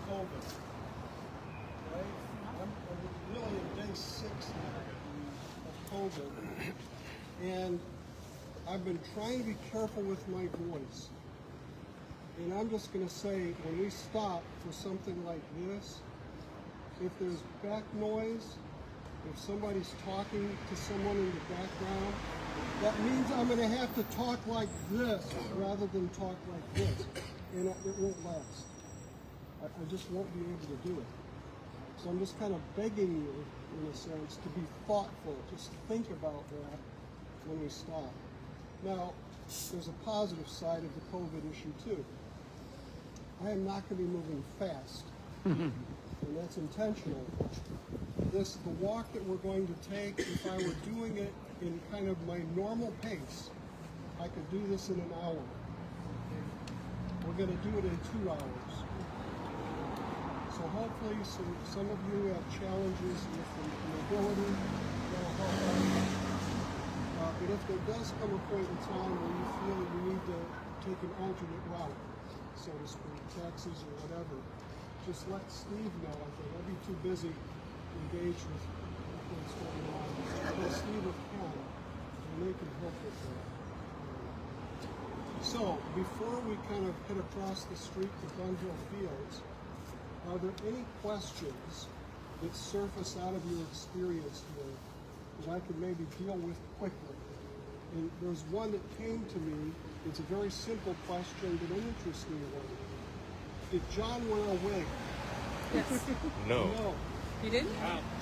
COVID, right? I'm really in day 6 now of COVID, and I've been trying to be careful with my voice. And I'm just going to say, when we stop for something like this, if there's back noise, if somebody's talking to someone in the background, that means I'm going to have to talk like this rather than talk like this. And it won't last. I just won't be able to do it. So I'm just kind of begging you, in a sense, to be thoughtful. Just think about that when we stop. Now, there's a positive side of the COVID issue, too. I am not going to be moving fast. And that's intentional. The walk that we're going to take, if I were doing it in kind of my normal pace, I could do this in an hour. We're going to do it in 2 hours. So hopefully some of you have challenges with the mobility that'll help out. But if there does come a point in time where you feel that you need to take an alternate route, so to speak, taxis or whatever, just let Steve know. I think I'll be too busy engaged with what's going on. But Steve or Ken, and they can help with that. So, before we kind of head across the street to Bunhill Fields, are there any questions that surface out of your experience here that I could maybe deal with quickly? And there's one that came to me. It's a very simple question, but an interesting one. Did John wear a wig? Yes. No. No. You didn't?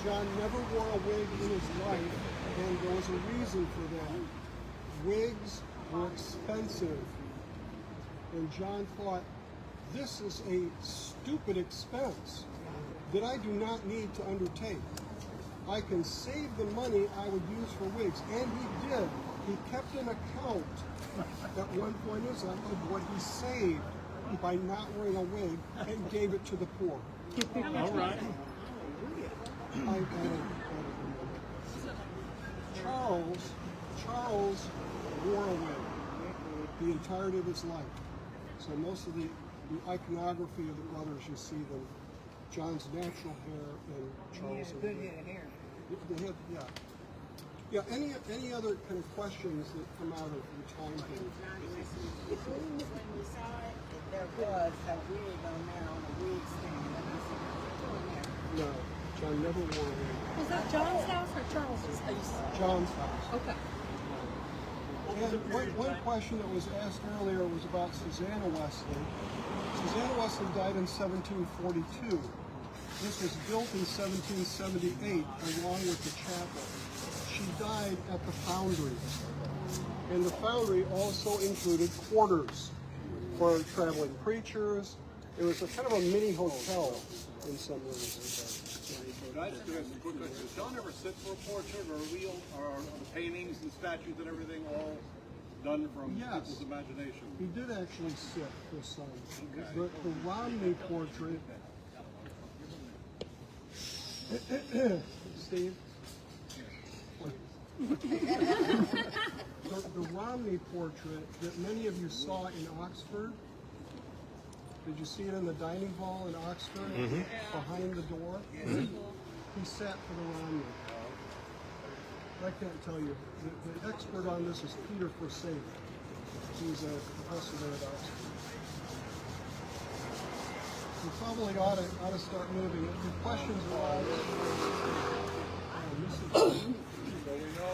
John never wore a wig in his life, and there was a reason for that. Wigs were expensive, and John thought, this is a stupid expense that I do not need to undertake. I can save the money I would use for wigs, and he did. He kept an account at one point in his life of what he saved by not wearing a wig and gave it to the poor. All right. I don't remember. Charles wore a wig the entirety of his life. So most of the iconography of the brothers, you see them, John's natural hair and Charles. He had a good head of hair. They had, yeah. Yeah, any other kind of questions that come out of your time here? When we saw it, there was a wig on there on a wig stand. And I said, what's doing there? No, John never wore a wig. Was that John's house or Charles's house? John's house. Okay. And one question that was asked earlier was about Susanna Wesley. Susanna Wesley died in 1742. This was built in 1778 along with the chapel. She died at the foundry. And the foundry also included quarters for traveling preachers. It was a kind of a mini hotel in some ways. Could I just ask a quick question? Does John ever sit for a portrait or a wheel, or are the paintings and statues and everything all done from people's imagination? He did actually sit for some. Okay. The Romney portrait. Steve? The Romney portrait that many of you saw in Oxford. Did you see it in the dining hall in Oxford, behind the door? He sat for the Romney. I can't tell you. The expert on this is Peter Forsyth. He's a professor there at Oxford. We probably ought to start moving. If the questions arise, So we know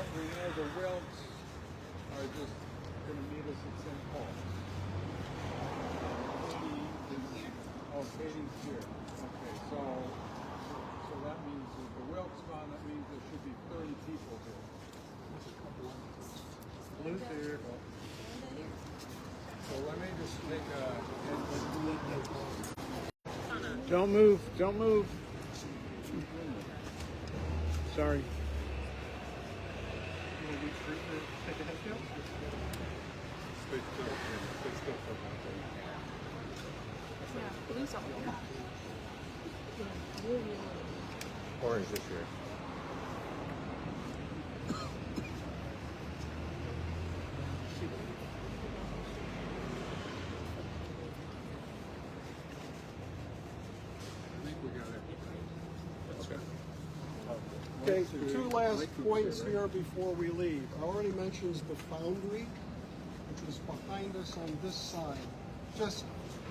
the Wilks are just going to meet us at St. Paul. Katie's here. Okay, so that means if the Wilks gone, that means there should be 30 people here. Blue's here. So let me just take a. Don't move. Don't move. Sorry. Yeah, blue's all over. Orange this year. Okay, two last points here before we leave. I already mentioned the foundry, which was behind us on this side, just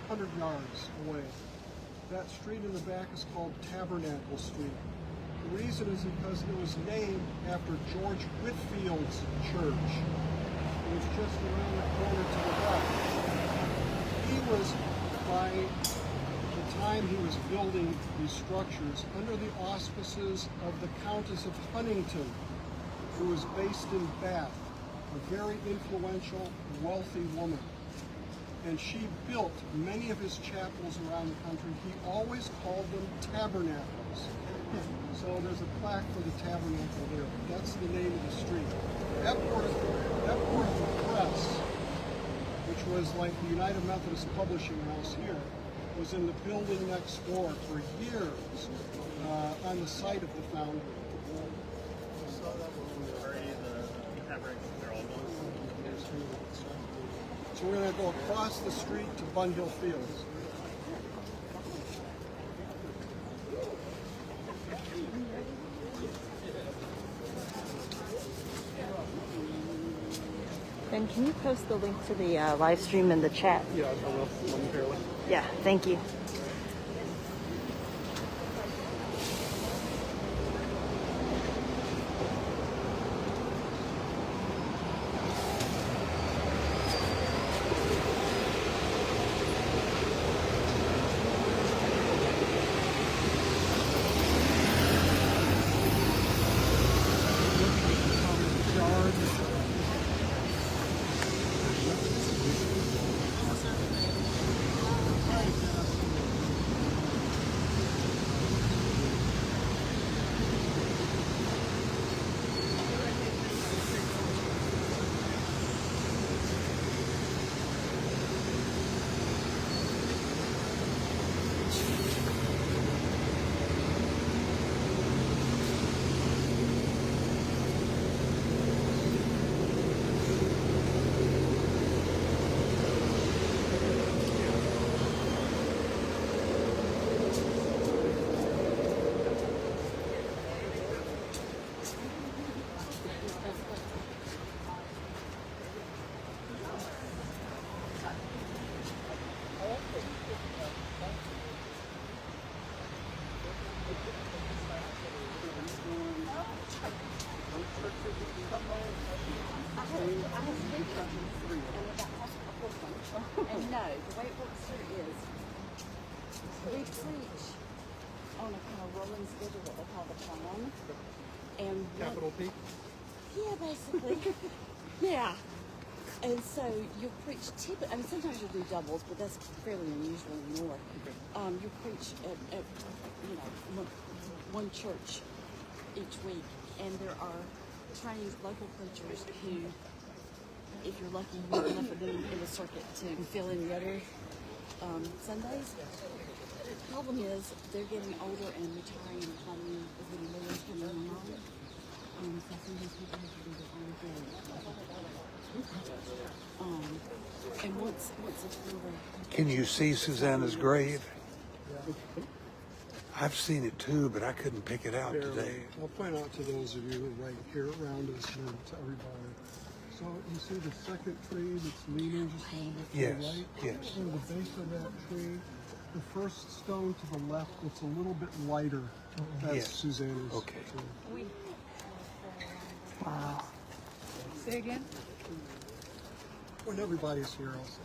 100 yards away. That street in the back is called Tabernacle Street. The reason is because it was named after George Whitfield's church. It was just around the corner to the left. He was, by the time he was building these structures, under the auspices of the Countess of Huntington, who was based in Bath, a very influential, wealthy woman. And she built many of his chapels around the country. He always called them tabernacles. So there's a plaque for the tabernacle there. That's the name of the street. Epworth Press, which was like the United Methodist Publishing House here, was in the building next door for years on the site of the foundry. So we're going to go across the street to Bun Hill Fields. Ben, can you post the link to the live stream in the chat? Yeah, I will momentarily. Yeah, thank you. And no, the way it works here is we preach on a kind of rolling schedule that they call the plan. And Capital P? yeah, basically. Yeah. And so you'll preach typically, I mean, sometimes you'll do doubles, but that's fairly unusual anymore. You preach at one church each week, and there are trained local preachers who, if you're lucky, you have enough of them in the circuit to fill in the other Sundays. The problem is they're getting older and retiring and having as many millions coming along. So sometimes people have to do their own thing. And once it's over. Can you see Susanna's grave? I've seen it too, but I couldn't pick it out today. I'll point out to those of you right here around us and to everybody. So you see the second tree that's leaning just a little bit to the right? Yes. So the base of that tree, the first stone to the left, it's a little bit lighter. That's Yes. Susanna's Okay. tree. Wow. Say again? When everybody's here, I'll say.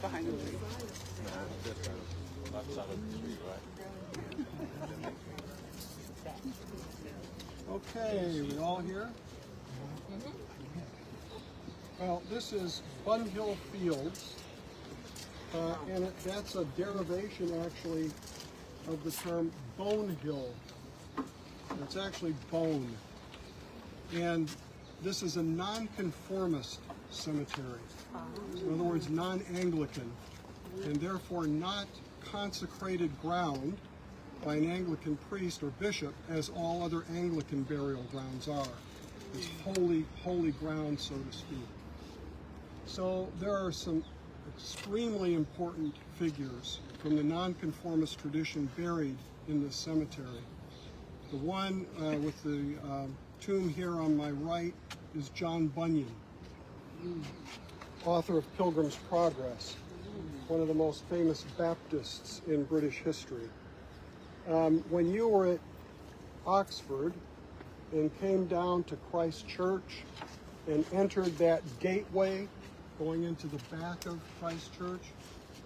Behind the tree. Okay, we all here? Well, this is Bun Hill Fields, and that's a derivation actually of the term Bone Hill. It's actually bone. And this is a nonconformist cemetery. In other words, non-Anglican, and therefore not consecrated ground by an Anglican priest or bishop as all other Anglican burial grounds are. It's holy, holy ground, so to speak. So there are some extremely important figures from the nonconformist tradition buried in this cemetery. The one with the tomb here on my right is John Bunyan, author of Pilgrim's Progress, one of the most famous Baptists in British history. When you were at Oxford and came down to Christ Church and entered that gateway going into the back of Christ Church,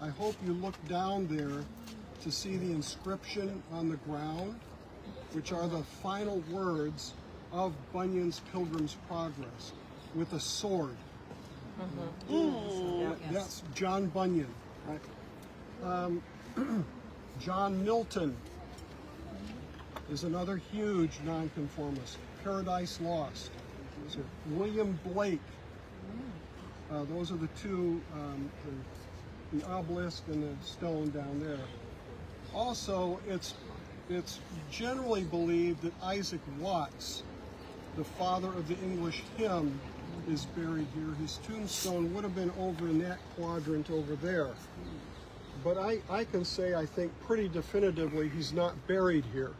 I hope you looked down there to see the inscription on the ground, which are the final words of Bunyan's Pilgrim's Progress, with a sword. That's John Bunyan. Right? John Milton is another huge nonconformist. Paradise Lost. William Blake. Those are the two, the obelisk and the stone down there. Also, it's generally believed that Isaac Watts, the father of the English hymn, is buried here. His tombstone would have been over in that quadrant over there. But I can say, I think pretty definitively, he's not buried here.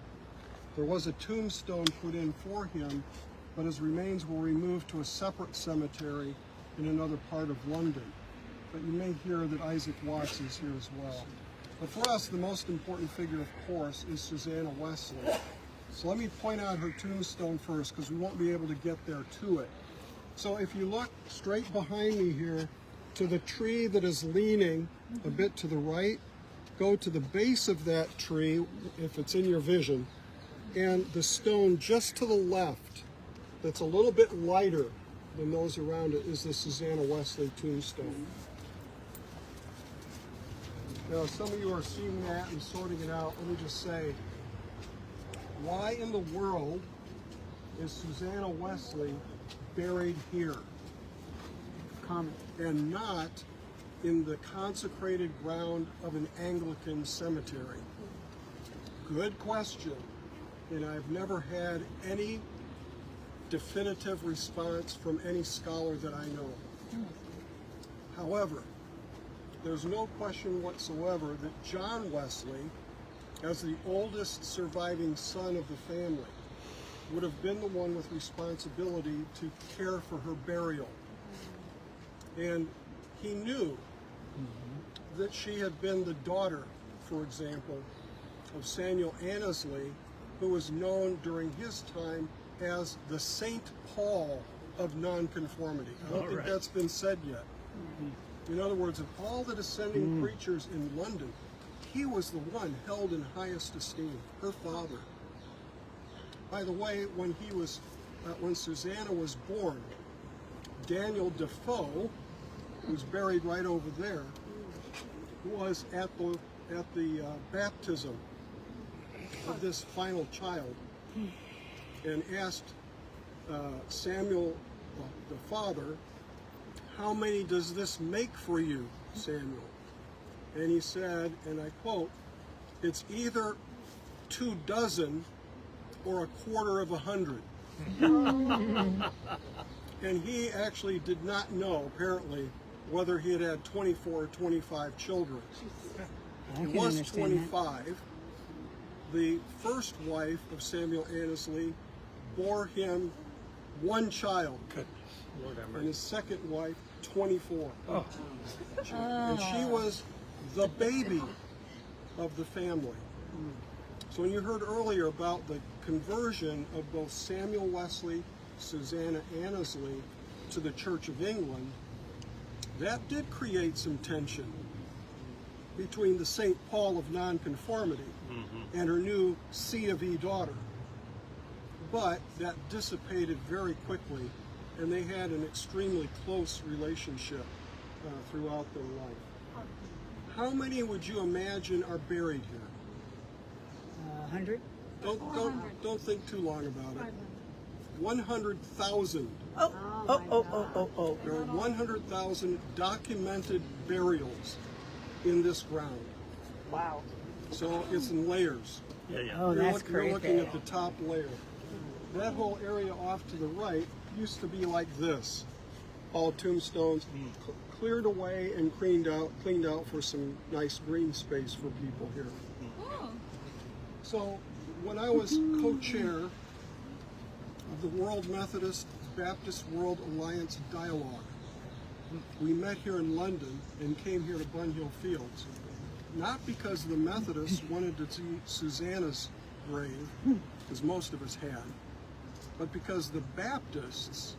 There was a tombstone put in for him, but his remains were removed to a separate cemetery in another part of London. But you may hear that Isaac Watts is here as well. But for us, the most important figure, of course, is Susanna Wesley. So let me point out her tombstone first, because we won't be able to get there to it. So if you look straight behind me here to the tree that is leaning a bit to the right, go to the base of that tree, if it's in your vision, and the stone just to the left, that's a little bit lighter than those around it, is the Susanna Wesley tombstone. Now, some of you are seeing that and sorting it out. Let me just say, why in the world is Susanna Wesley buried here? Comment. And not in the consecrated ground of an Anglican cemetery? Good question. And I've never had any definitive response from any scholar that I know. However, there's no question whatsoever that John Wesley, as the oldest surviving son of the family, would have been the one with responsibility to care for her burial. And he knew that she had been the daughter, for example, of Samuel Annesley, who was known during his time as the St. Paul of nonconformity. I don't think that's been said yet. In other words, of all the descending preachers in London, he was the one held in highest esteem, her father. By the way, when Susanna was born, Daniel Defoe, who's buried right over there, was at the baptism of this final child, and asked Samuel, the father, "How many does this make for you, Samuel?" And he said, and I quote, "It's either 24 or 1/4. And he actually did not know, apparently, whether he had 24 or 25 children. He was 25. The first wife of Samuel Annesley bore him one child. And his second wife, 24. And she was the baby of the family. So when you heard earlier about the conversion of both Samuel Wesley, Susanna Annesley to the Church of England, that did create some tension between the St. Paul of nonconformity and her new C of E daughter. But that dissipated very quickly, and they had an extremely close relationship throughout their life. How many would you imagine are buried here? 100? Don't think too long about it. 100,000. There are 100,000 documented burials in this ground. Wow. So it's in layers. Oh, that's You're looking crazy. at the top layer. That whole area off to the right used to be like this. all tombstones, cleared away and cleaned out for some nice green space for people here. So when I was co-chair of the World Methodist Baptist World Alliance Dialogue, we met here in London and came here to Bunhill Fields, not because the Methodists wanted to see Susanna's grave, as most of us had, but because the Baptists,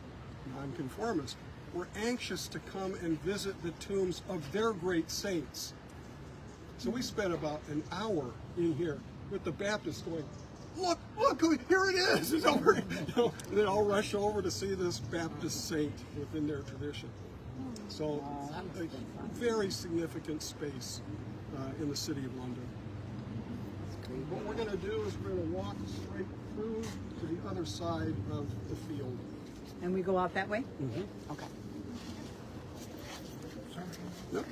nonconformists, were anxious to come and visit the tombs of their great saints. So we spent about an hour in here with the Baptists going, look, here it is. It's over. You know, and they all rush over to see this Baptist saint within their tradition. So a very significant space in the city of London. What we're going to do is we're going to walk straight through to the other side of the field. And we go out that way? Mm-hmm. Okay. Yep.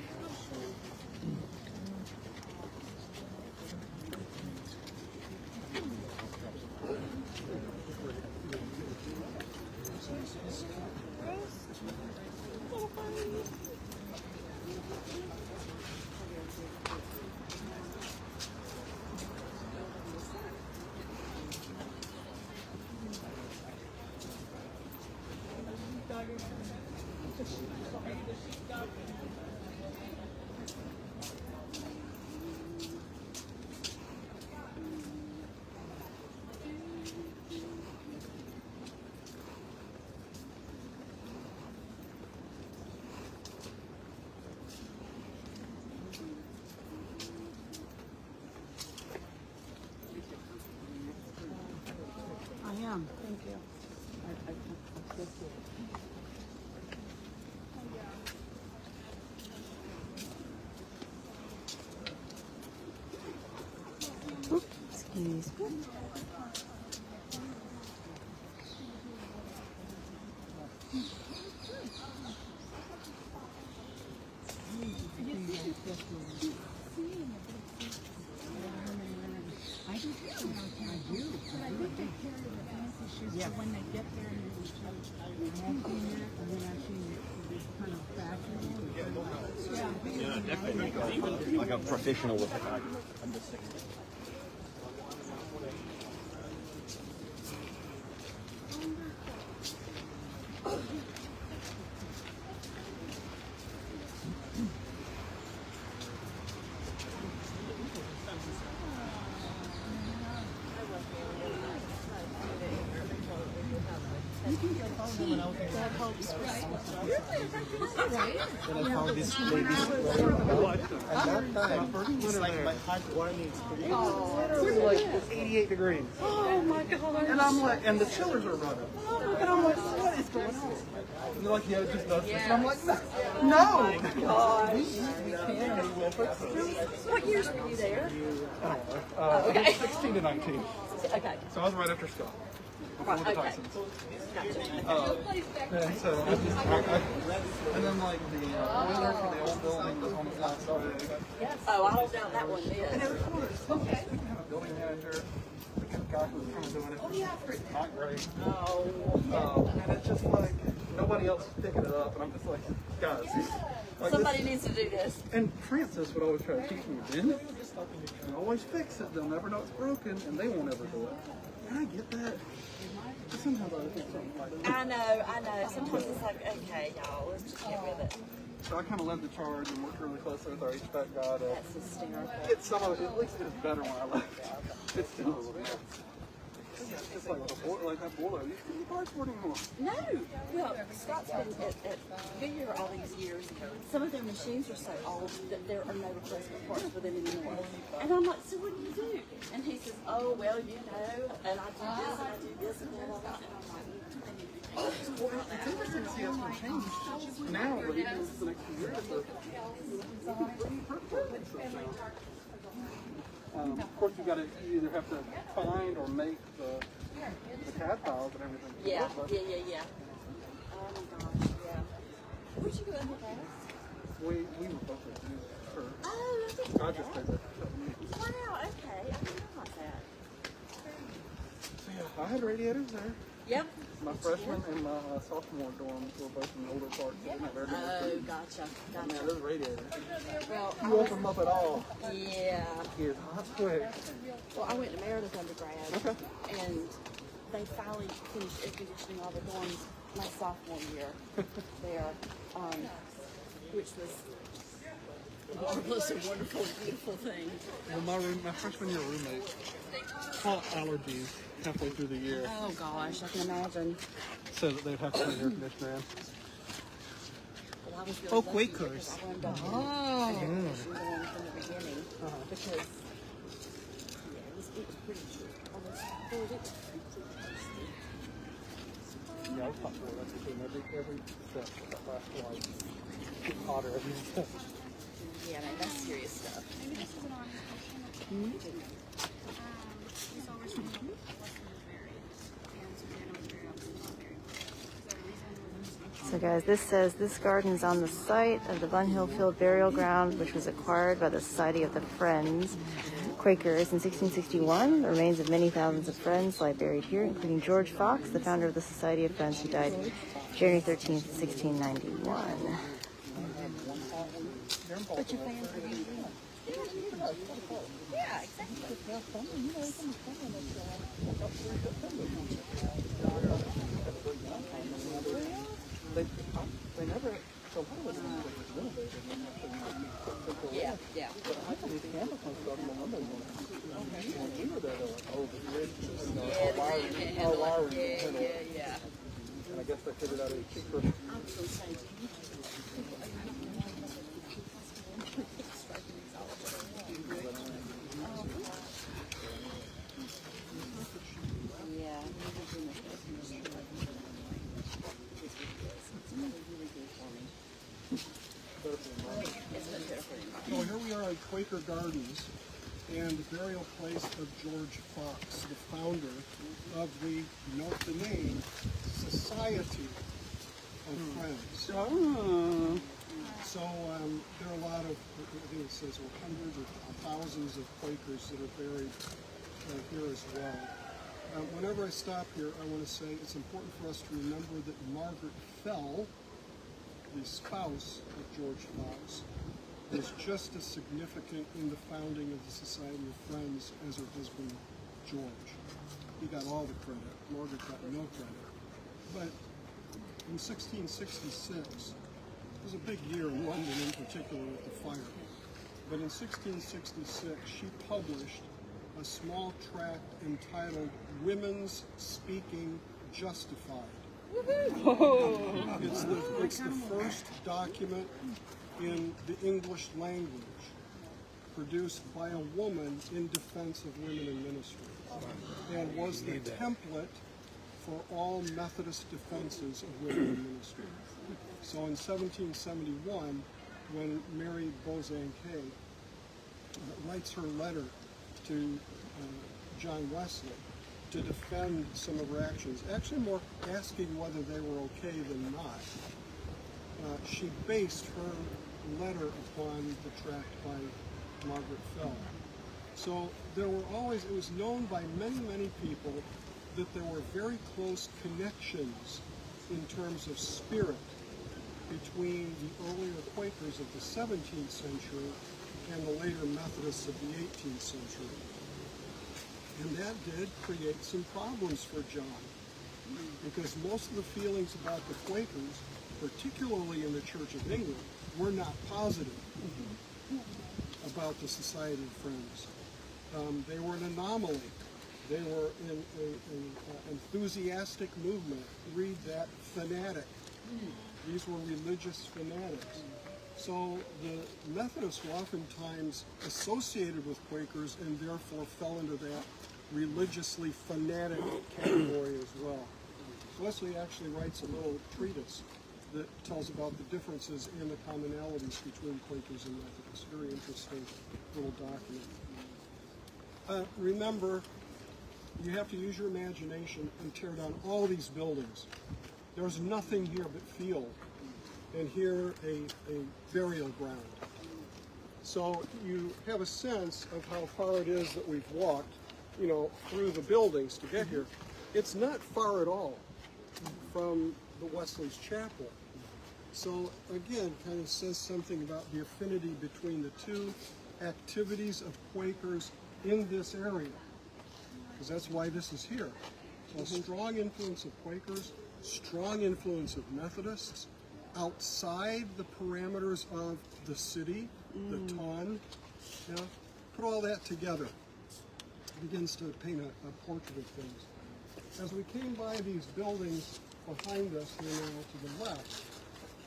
I am. Thank you. Excuse me. Yeah. When they get there and they and then I see kind of fashionable. Like a professional with it. When I found this lady, at that time, it's like my heart warming experience. It's like 88 degrees. Oh my God. And I'm like, and the chillers are running. And I'm like, what is going on? And they're like, yeah, it just does this. And I'm like, no! What years were you there? I think 16 to 19. Okay. So I was right after Scott. Before the Okay. Tysons. And so and then like the boiler for the old building was on the flat side. Oh, I don't doubt that one And it did. was cool. Okay. We have a building manager, the guy who was kind of doing it. Not great. And it's just like nobody else is picking it up, and I'm just like, guys. Like Somebody this, needs to do this. and Francis would always try to teach me, Ben, you always fix it. They'll never know it's broken, and they won't ever do it. And I get that. But sometimes I think something like that. I know. Sometimes it's like, okay, y'all, let's just get rid of it. So I kind of led the charge and worked really closely with our HVAC guy to That's hysterical. get some of it. At least it's better when I left. It's still a little bit. It's just like the boiler, like that boiler. You can't parts for it anymore. No. Well, Scott's been at Goodyear all these years. Some of their machines are so old that there are no replacement parts for them anymore. And I'm like, so what do you do? And he says, oh, well, you know, and I do this and I do this and blah, blah, blah. And I'm like, Well, it's interesting to see how it's changed now, but even into the next few years, of course, you either have to find or make the CAD files and everything. yeah. Oh my gosh, yeah. Where'd you go in the past? We were both at the for. Oh, I think I just did it. wow, okay. I didn't know about that. So yeah, I had radiators there. Yep. My freshman and my sophomore dorms were both in older parts. They didn't have air Oh, conditioning. gotcha. Man, Gotcha. those radiators. Well, You open them up at all. yeah. It's hot quick. Well, I went to Meredith undergrad, Okay. and they finally finished air conditioning all the dorms my sophomore year there, which was a marvelous and wonderful, beautiful thing. Well, my freshman year roommate caught allergies halfway through the year, Oh gosh, I can imagine. so that they'd have to put air conditioner in. Well, I was really Oh, lucky Quakers. because I wound up with air conditioning going from the beginning because yeah, it was pretty almost full. It was Yeah, I was hot for it. That's the thing. Every step of that last one gets hotter every step. yeah, man, that's serious stuff. Maybe this is an honest question. So we're speaking of Western Berry, and Susanna was very upset about Berry. Is there a reason? So guys, this says this garden is on the site of the Bun Hill Field Burial Ground, which was acquired by the Society of the Friends Quakers in 1661. The remains of many thousands of Friends lie buried here, including George Fox, the founder of the Society of Friends, who died January 13th, 1691. But your fans are usually yeah, exactly. They never. So what was Yeah, yeah. I think the campus and stuff on Monday morning. When we were there, they were like, oh, the grid, Yeah, yeah. and I guess they figured out it was cheaper. I was gonna say, yeah. So here we are at Quaker Gardens and the burial place of George Fox, the founder of the, note the name, Society of Friends. Oh. So there are a lot of, I think it says hundreds or thousands of Quakers that are buried here as well. Whenever I stop here, I want to say it's important for us to remember that Margaret Fell, the spouse of George Fox, was just as significant in the founding of the Society of Friends as her husband, George. He got all the credit. Margaret got no credit. But in 1666, it was a big year in London in particular with the fire. But in 1666, she published a small tract entitled Women's Speaking Justified. It's the first document in the English language produced by a woman in defense of women in ministry, and was the template for all Methodist defenses of women in ministry. So in 1771, when Mary Bosanquet writes her letter to John Wesley to defend some of her actions, actually more asking whether they were okay than not, she based her letter upon the tract by Margaret Fell. So there were always, it was known by many, many people that there were very close connections in terms of spirit between the earlier Quakers of the 17th century and the later Methodists of the 18th century. And that did create some problems for John, because most of the feelings about the Quakers, particularly in the Church of England, were not positive about the Society of Friends. They were an anomaly. They were an enthusiastic movement. Read that, fanatic. These were religious fanatics. So the Methodists were oftentimes associated with Quakers and therefore fell into that religiously fanatic category as well. Wesley actually writes a little treatise that tells about the differences and the commonalities between Quakers and Methodists. Very interesting little document. Remember, you have to use your imagination and tear down all these buildings. There's nothing here but field, and here a burial ground. So you have a sense of how far it is that we've walked, through the buildings to get here. it's not far at all from the Wesley's Chapel. So again, kind of says something about the affinity between the two activities of Quakers in this area, because that's why this is here. So strong influence of Quakers, strong influence of Methodists, outside the parameters of the city, the ton. You know, put all that together, begins to paint a portrait of things. As we came by these buildings behind us here now to the left,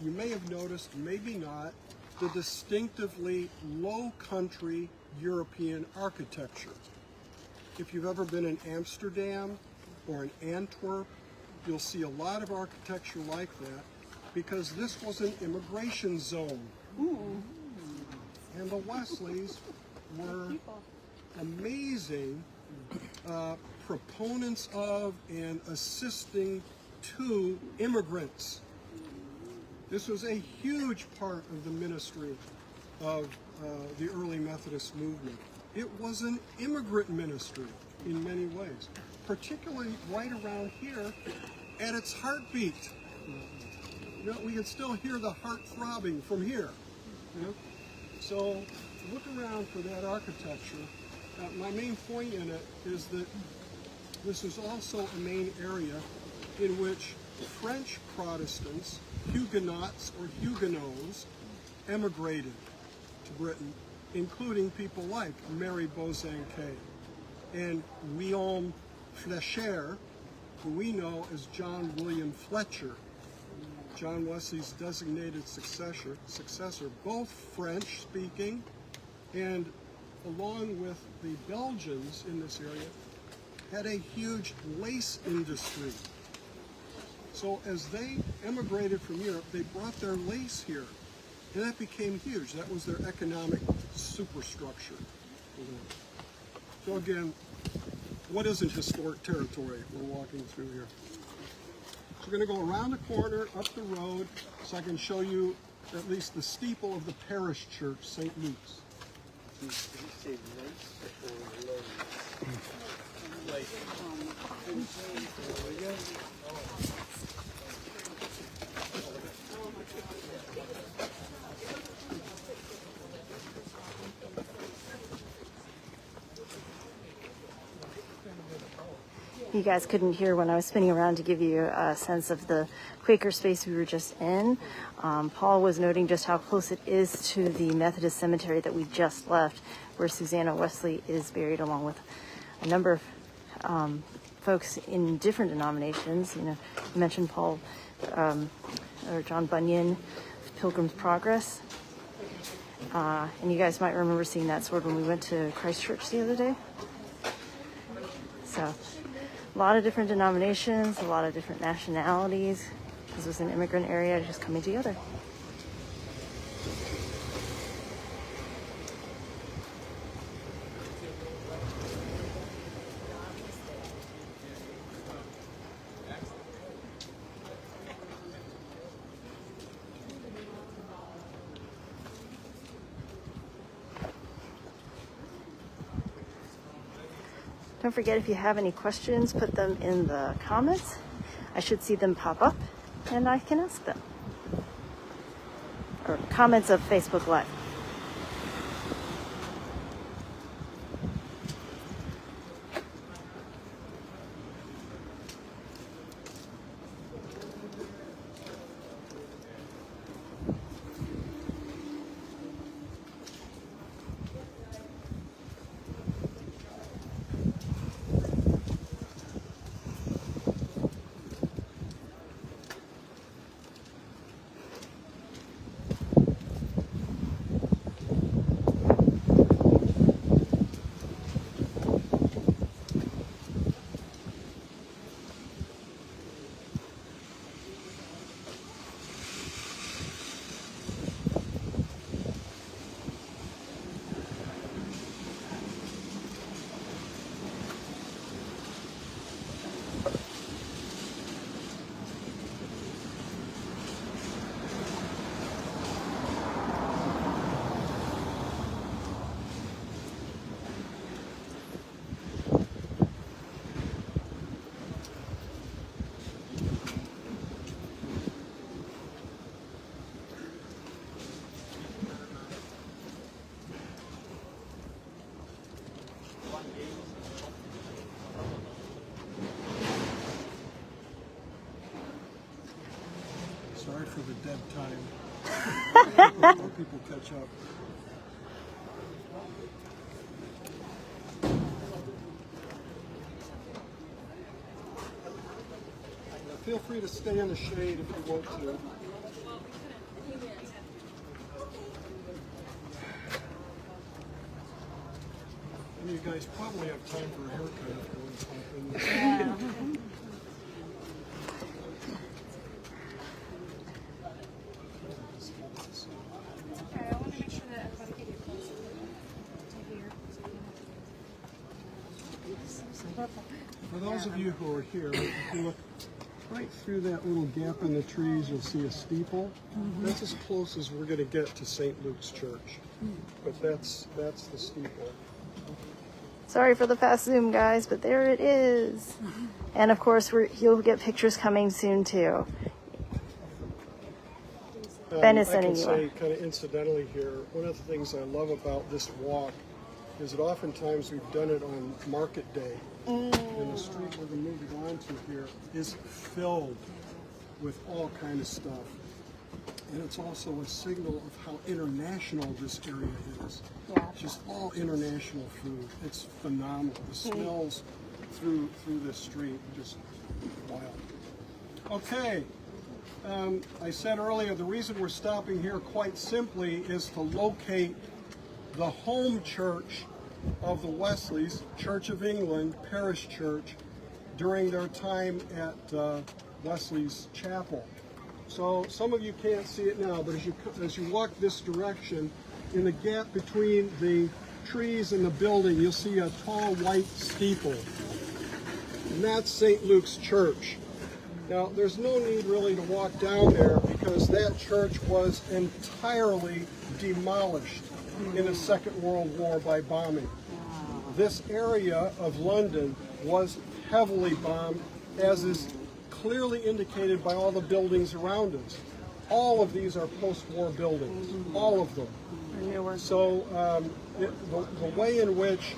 you may have noticed, maybe not, the distinctively low country European architecture. If you've ever been in Amsterdam or in Antwerp, you'll see a lot of architecture like that, because this was an immigration zone. And the Wesleys were amazing proponents of and assisting to immigrants. This was a huge part of the ministry of the early Methodist movement. It was an immigrant ministry in many ways, particularly right around here at its heartbeat. You know, we can still hear the heart throbbing from here. You know? So look around for that architecture. My main point in it is that this is also a main area in which French Protestants, Huguenots or Huguenots, emigrated to Britain, including people like Mary Bosanquet and Guillaume Fléchier, who we know as John William Fletcher, John Wesley's designated successor, both French-speaking, and along with the Belgians in this area, had a huge lace industry. So as they emigrated from Europe, they brought their lace here, and that became huge. That was their economic superstructure. So again, what isn't historic territory we're walking through here? So we're going to go around the corner, up the road, so I can show you at least the steeple of the parish church, St. Luke's. Did you say lace or lace? You guys couldn't hear when I was spinning around to give you a sense of the Quaker space we were just in. Paul was noting just how close it is to the Methodist cemetery that we just left, where Susanna Wesley is buried, along with a number of folks in different denominations. You know, you mentioned Paul or John Bunyan, Pilgrim's Progress. And you guys might remember seeing that sword when we went to Christ Church the other day. So a lot of different denominations, a lot of different nationalities. This was an immigrant area just coming together. Don't forget, if you have any questions, put them in the comments. I should see them pop up and I can ask them. Or comments of Facebook Live. Sorry for the dead time. While people catch up. Feel free to stay in the shade if you want to. And you guys probably have time for a haircut if you want to pop in there. Yeah. Okay, I want to make sure that everybody can get close to here. For those of you who are here, if you look right through that little gap in the trees, you'll see a steeple. That's as close as we're going to get to St. Luke's Church. But that's the steeple. Sorry for the fast zoom, guys, but there it is. And of course, you'll get pictures coming soon too. Ben is sending you I one. can say, kind of incidentally here, one of the things I love about this walk is that oftentimes we've done it on market day. And the street we're moving on to here is filled with all kind of stuff. And it's also a signal of how international this area is. Yeah. Just all international food. It's phenomenal. The smells through this street, just wild. Okay. I said earlier, the reason we're stopping here quite simply is to locate the home church of the Wesleys, Church of England, Parish Church, during their time at Wesley's Chapel. So some of you can't see it now, but as you walk this direction, in the gap between the trees and the building, you'll see a tall white steeple. And that's St. Luke's Church. Now, there's no need really to walk down there because that church was entirely demolished in the Second World War by bombing. This area of London was heavily bombed, as is clearly indicated by all the buildings around us. All of these are post-war buildings, all of them. So the way in which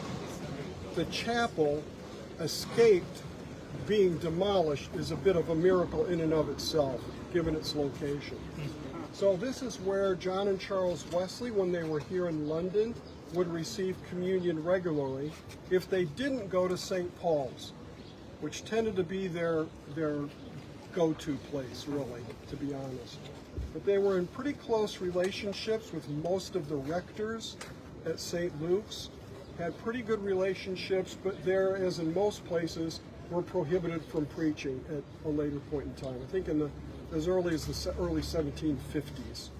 the chapel escaped being demolished is a bit of a miracle in and of itself, given its location. So this is where John and Charles Wesley, when they were here in London, would receive communion regularly if they didn't go to St. Paul's, which tended to be their go-to place, really, to be honest. But they were in pretty close relationships with most of the rectors at St. Luke's, had pretty good relationships, but there, as in most places, were prohibited from preaching at a later point in time. I think as early as the early 1750s.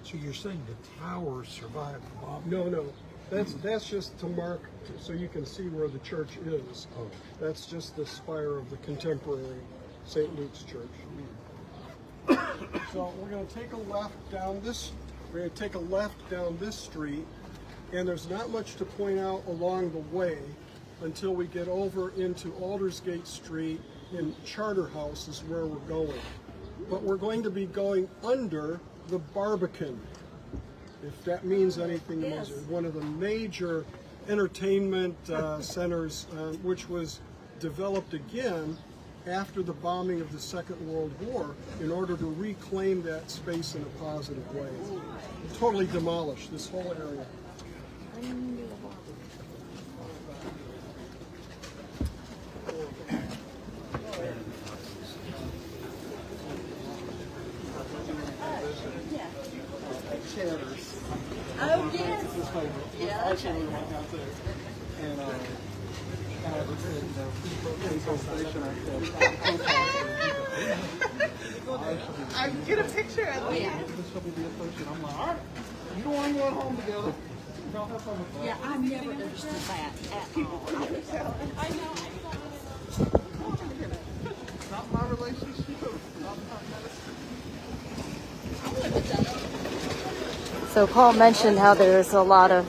So you're saying the tower survived the bomb? No. That's just to mark so you can see where the church is. Oh. That's just the spire of the contemporary St. Luke's Church. So we're going to take a left down this. We're going to take a left down this street, and there's not much to point out along the way until we get over into Aldersgate Street, and Charterhouse is where we're going. But we're going to be going under the Barbican, if that means anything. Yes. One of the major entertainment centers, which was developed again after the bombing of the Second World War in order to reclaim that space in a positive way. Totally demolished this whole area. Oh, yes. Yeah. Actually, went out there. And I get a picture of it. I'm like, all right, you don't want to go home together. Y'all have fun with that. Yeah, I never understood that at all. I know. Not my relationship. Not So Paul mentioned how there's a lot of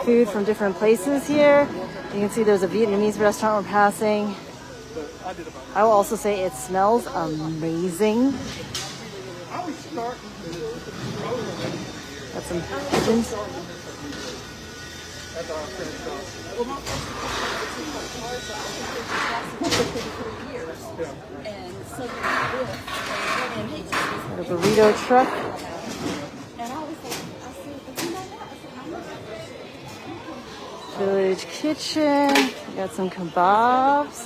food from different places here. You can see there's a Vietnamese restaurant we're passing. I will also say it smells amazing. Got some pigeons. And so and A burrito truck. And I always say, I said, but you know what? I said, Village kitchen. We got some kebabs.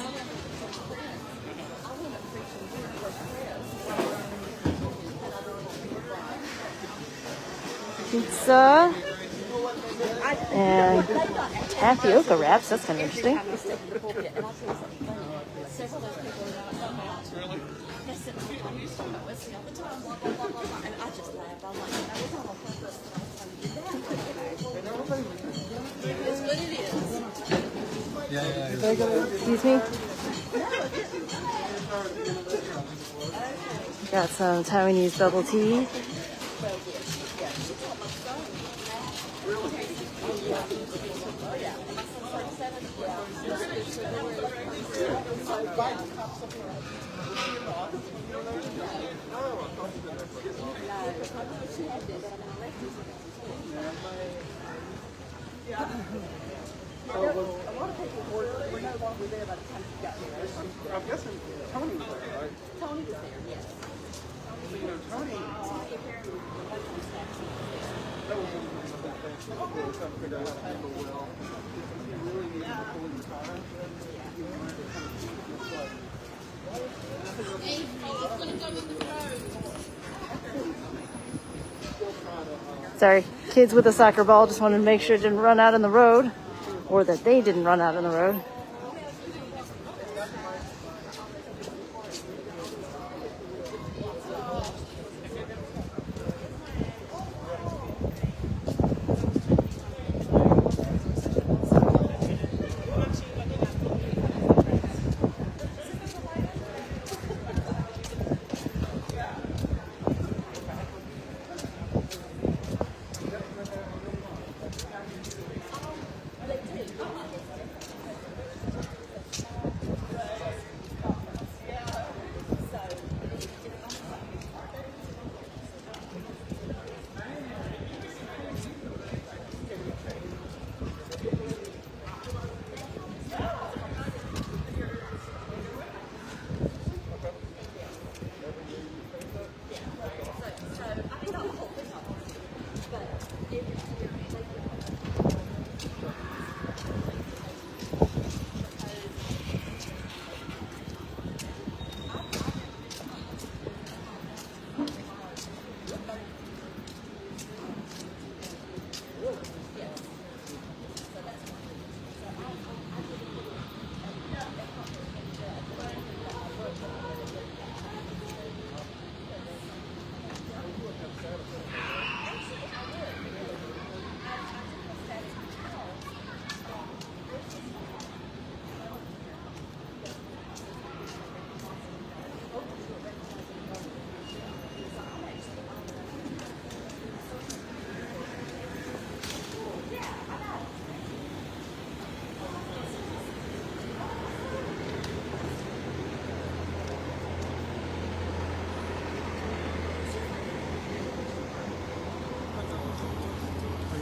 Pizza. And tapioca wraps. That's kind of interesting. and I'll tell you something funny. Several of those people are not talking about. They said, I'm used to it with me all the time, blah, blah, blah, blah, blah. And I just laughed. I'm like, that was not on purpose. I was trying to do that. It's what it is. Excuse me. Got some Taiwanese bubble tea. A lot of people were no longer there by the time you got here. I'm guessing Tony was there, right? Tony was there, yes. So, you know, Tony, that was one of the things that we were trying to figure out how to handle well. If he really needed to fully retire, he wanted to kind of keep this like. Sorry, kids with a soccer ball. Just wanted to make sure it didn't run out in the road, or that they didn't run out in the road.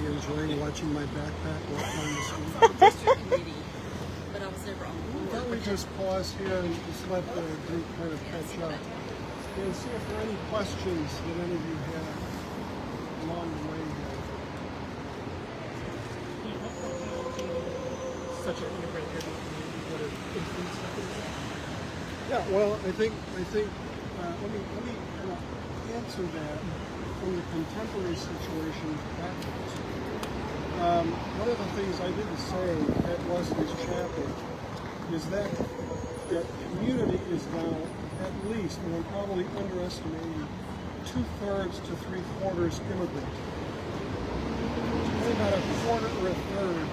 Enjoying watching my backpack walk down the street. But I was never on Why don't we just pause here and just let the group kind of catch up and see if there are any questions that any of you have along the way here. Such an integrated community would have increased something. Yeah, well, I think let me kind of answer that from the contemporary situation backwards. One of the things I didn't say at Wesley's Chapel is that community is now at least, and I'm probably underestimating, 2/3 to 3/4 immigrant. Only about a quarter or a third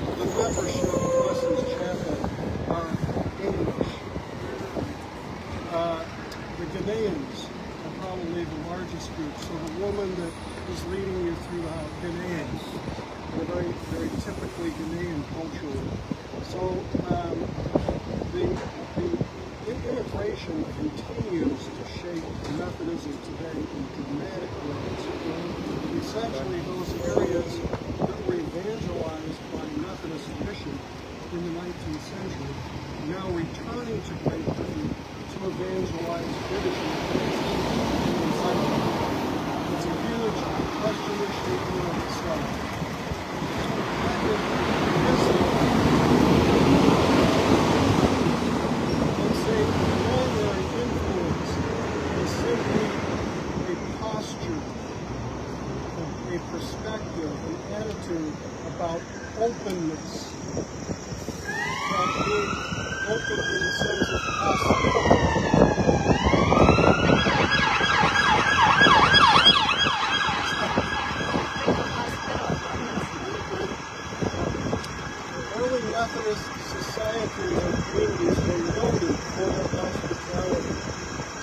of the membership of Wesley's Chapel are English. The Ghanaians are probably the largest group. So the woman that is leading you through the Ghanaians, they're very, very typically Ghanaian culturally. So the immigration continues to shape Methodism today in dramatic ways. Essentially, those areas that were evangelized by Methodist mission in the 19th century now returning to Great Britain to evangelize British Methodism. attitude about openness. About being open in the sense of early Methodist society and communities were noted for their hospitality.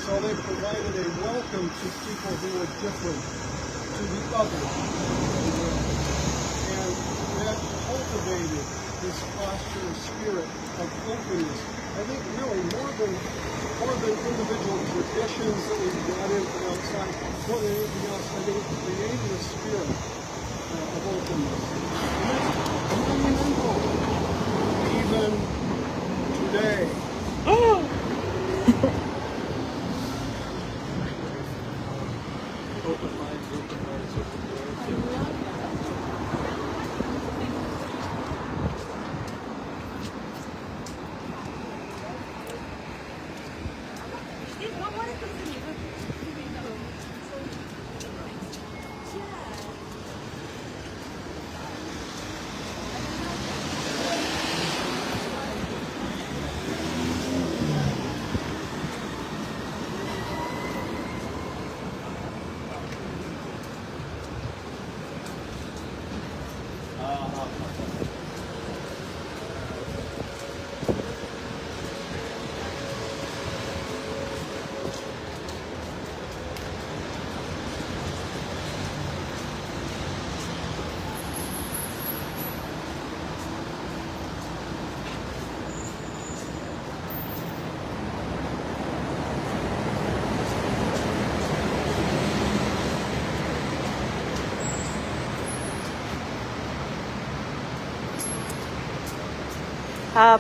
So they provided a welcome to people who were different, to the other, and that cultivated this posture and spirit of openness. I think really more than individual traditions that we brought in from outside, more than anything else, I think it created a spirit of openness. And that's monumental, even today. Open minds, open hearts, open doors.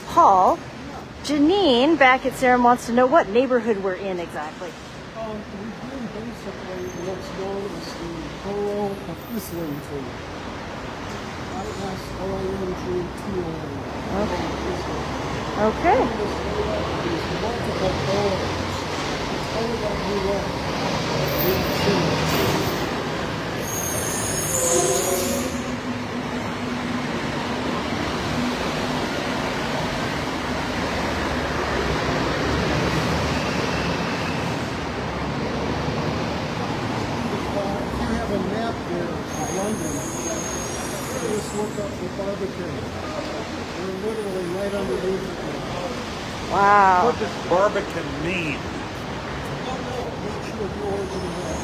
Paul, Janine back at Salem wants to know what neighborhood we're in exactly. We're doing basically what's known as the borough of Islington. I-S-L-A-N-G-T-O-N. Okay. There's multiple boroughs. It's all about New York. New York City. Just look up the Barbican. We're literally right underneath it. Wow. What does Barbican mean? Not sure the origin of that.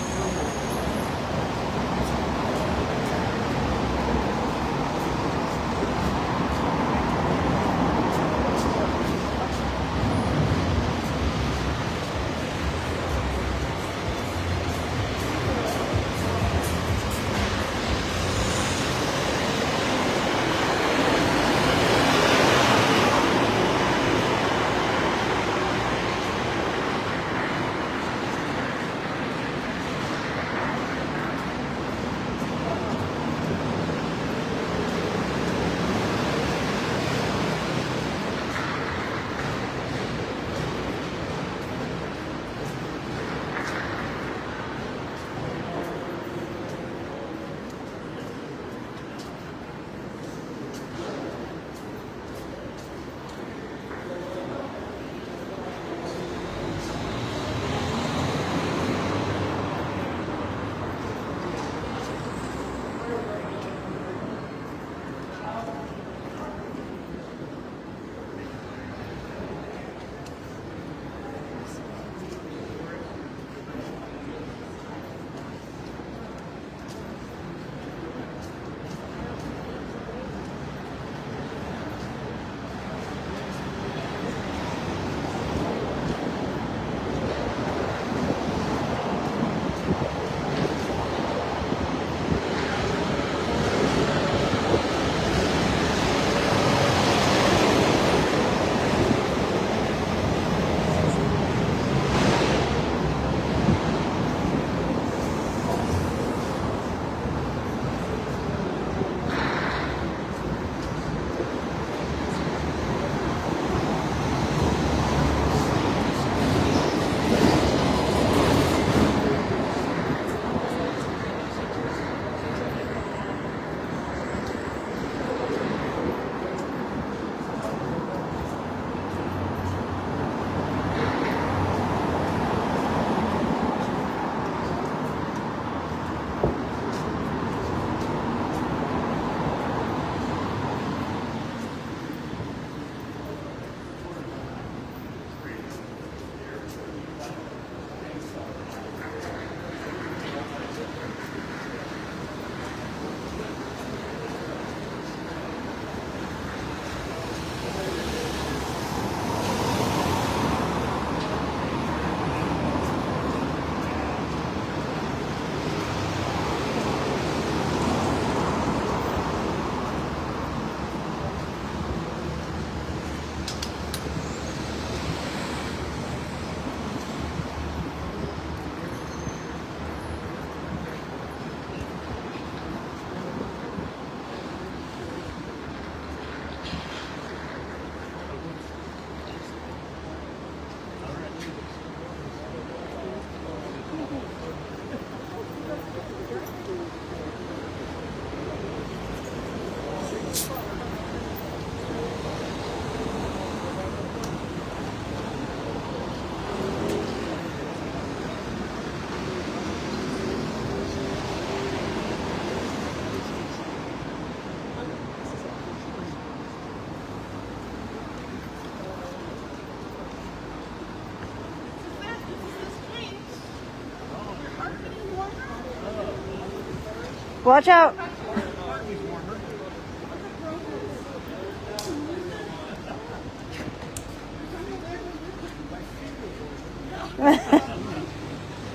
Watch out.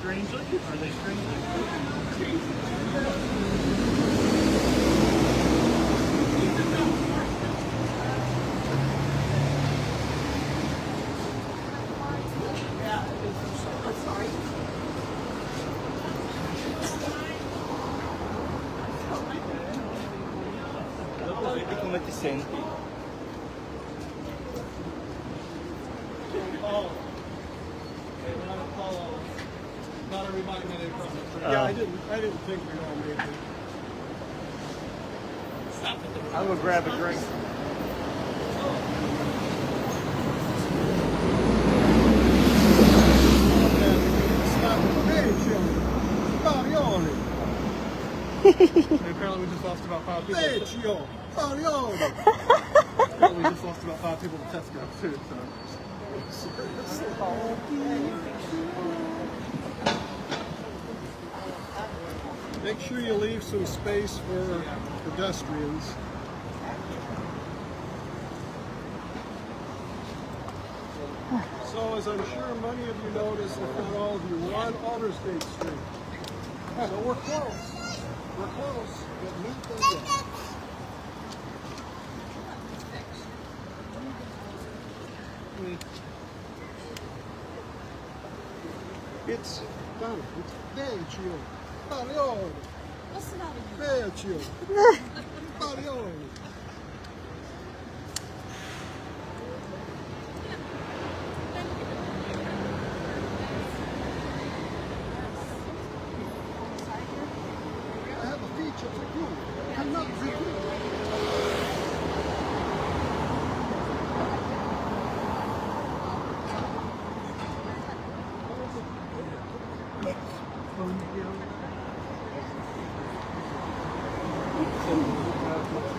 Strangely? Are they strangely? Vedi come ti senti? Not everybody made it across the street. Yeah, I didn't think we all made it. I will grab a drink. Hey, Joe. Parioli. Apparently we just lost about 5 people. Hey, Joe. Parioli. Apparently we just lost about 5 people to Tesco too, so. Make sure you leave some space for pedestrians. So, as I'm sure many of you noticed, if not all of you, we're on Aldersgate Street. So we're close. We're close. But meet the dead. It's done. It's Vecchio. Parioli. What's the matter? Vecchio. Parioli. I have a feature for you. Cannot reveal.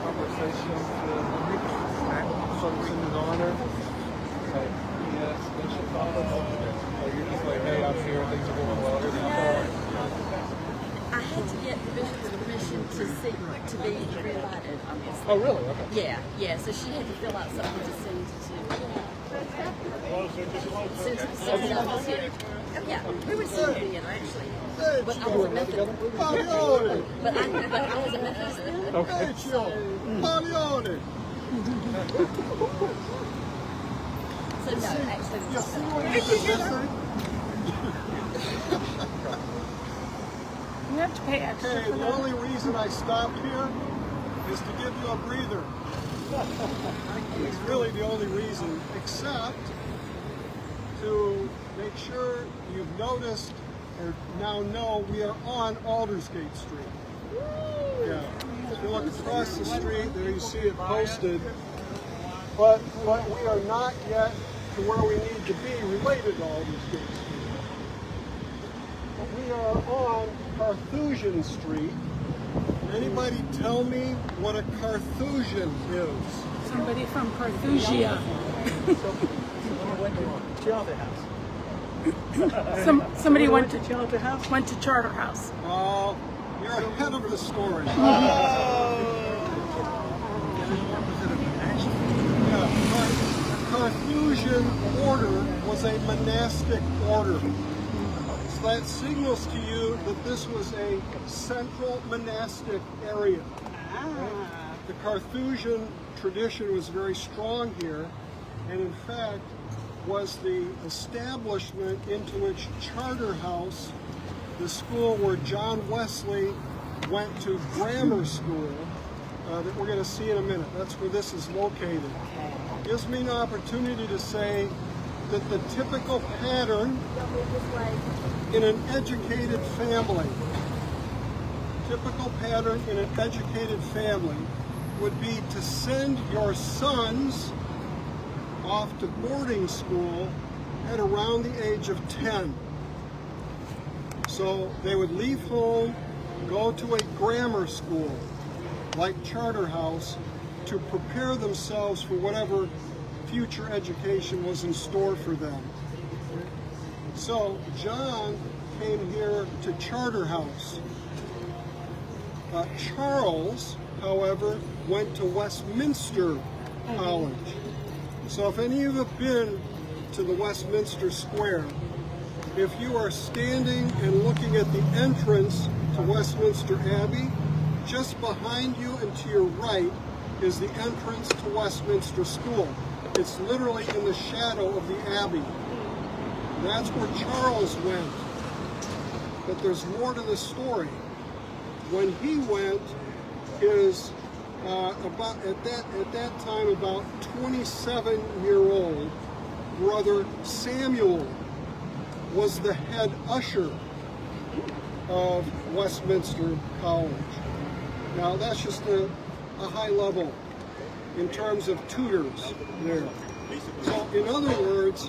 Conversation in his honor. Like, yes, special topics. Like, you're just like, hey, I'm here, things are going well, everything's fine. I had to get the bishop's permission to be re-invited, obviously. Oh, really? Okay. Yeah. So she had to fill out something to send to us here. Yeah, we were sitting here together actually. But I was in Memphis. Parioli. But I was in Memphis then. Vecchio. Parioli. So no, actually. You see what you did yesterday? You have to pay extra Okay, for the that. only reason I stopped here is to give you a breather. It's really the only reason, except to make sure you've noticed or now know we are on Aldersgate Street. Yeah. If you look across the street, there you see it posted. But we are not yet to where we need to be related to Aldersgate Street. But we are on Carthusian Street. Anybody tell me what a Carthusian is? Somebody from Carthusia. Somebody went to Charter House. You're ahead of the story. The Carthusian order was a monastic order. So that signals to you that this was a central monastic area. The Carthusian tradition was very strong here, and in fact was the establishment into which Charterhouse, the school where John Wesley went to grammar school, that we're going to see in a minute. That's where this is located. Gives me an opportunity to say that the typical pattern in an educated family, would be to send your sons off to boarding school at around the age of 10. So they would leave home, go to a grammar school like Charterhouse to prepare themselves for whatever future education was in store for them. So John came here to Charterhouse. Charles, however, went to Westminster College. So if any of you have been to the Westminster Square, if you are standing and looking at the entrance to Westminster Abbey, just behind you and to your right is the entrance to Westminster School. It's literally in the shadow of the Abbey. That's where Charles went. But there's more to the story. When he went, his at that time about 27-year-old brother Samuel was the head usher of Westminster College. Now that's just a high level in terms of tutors there. So in other words,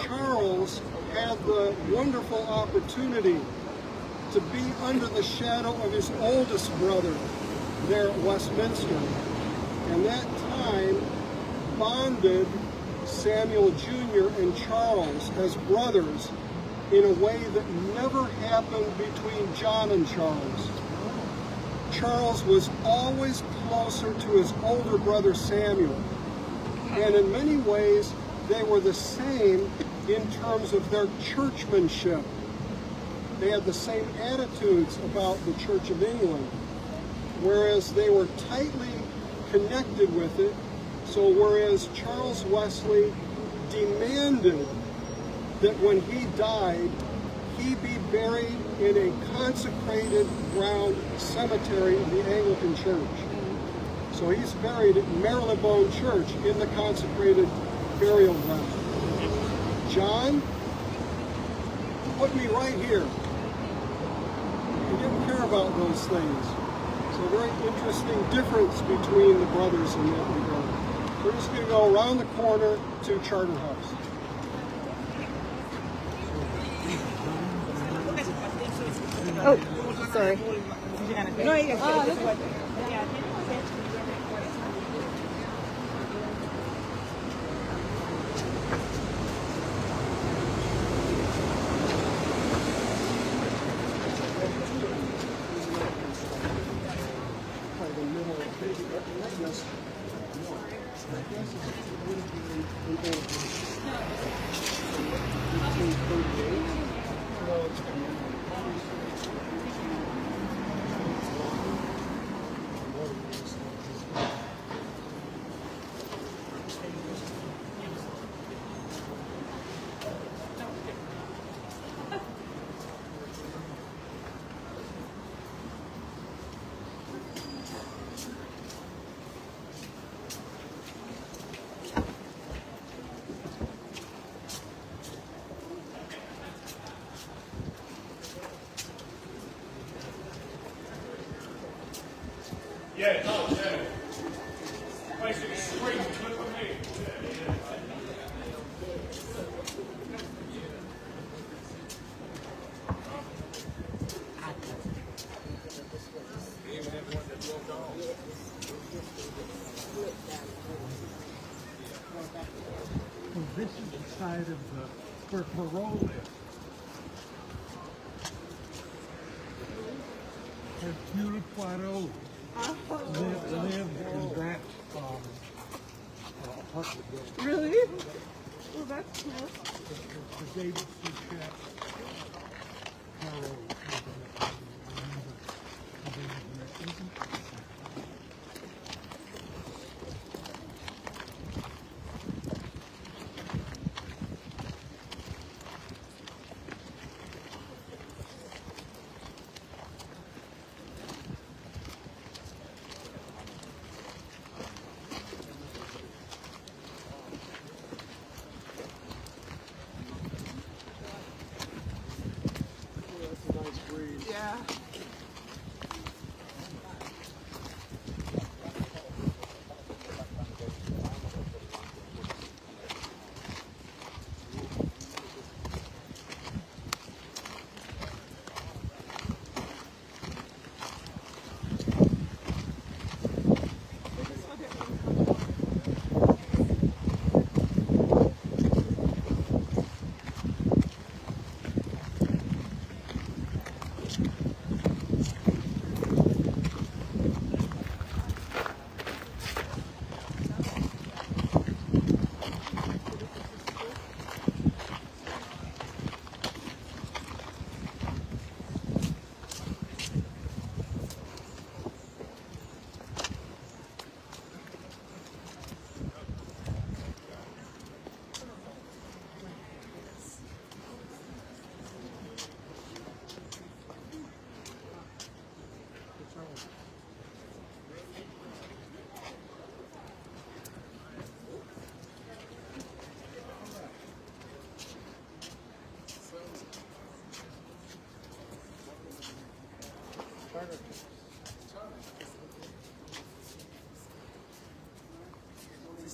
Charles had the wonderful opportunity to be under the shadow of his oldest brother there at Westminster. And that time bonded Samuel Jr. and Charles as brothers in a way that never happened between John and Charles. Charles was always closer to his older brother Samuel. And in many ways, they were the same in terms of their churchmanship. They had the same attitudes about the Church of England, whereas they were tightly connected with it. So whereas Charles Wesley demanded that when he died, he be buried in a consecrated ground cemetery of the Anglican Church. So he's buried at Marylebone Church in the consecrated burial ground. John put me right here. He didn't care about those things. So very interesting difference between the brothers in that regard. We're just going to go around the corner to Charterhouse. Oh, sorry. This is the side of where Perot lived. Hercule Poirot lived in that apartment building. Really? Well, that's cool. The David Suchet Poirot.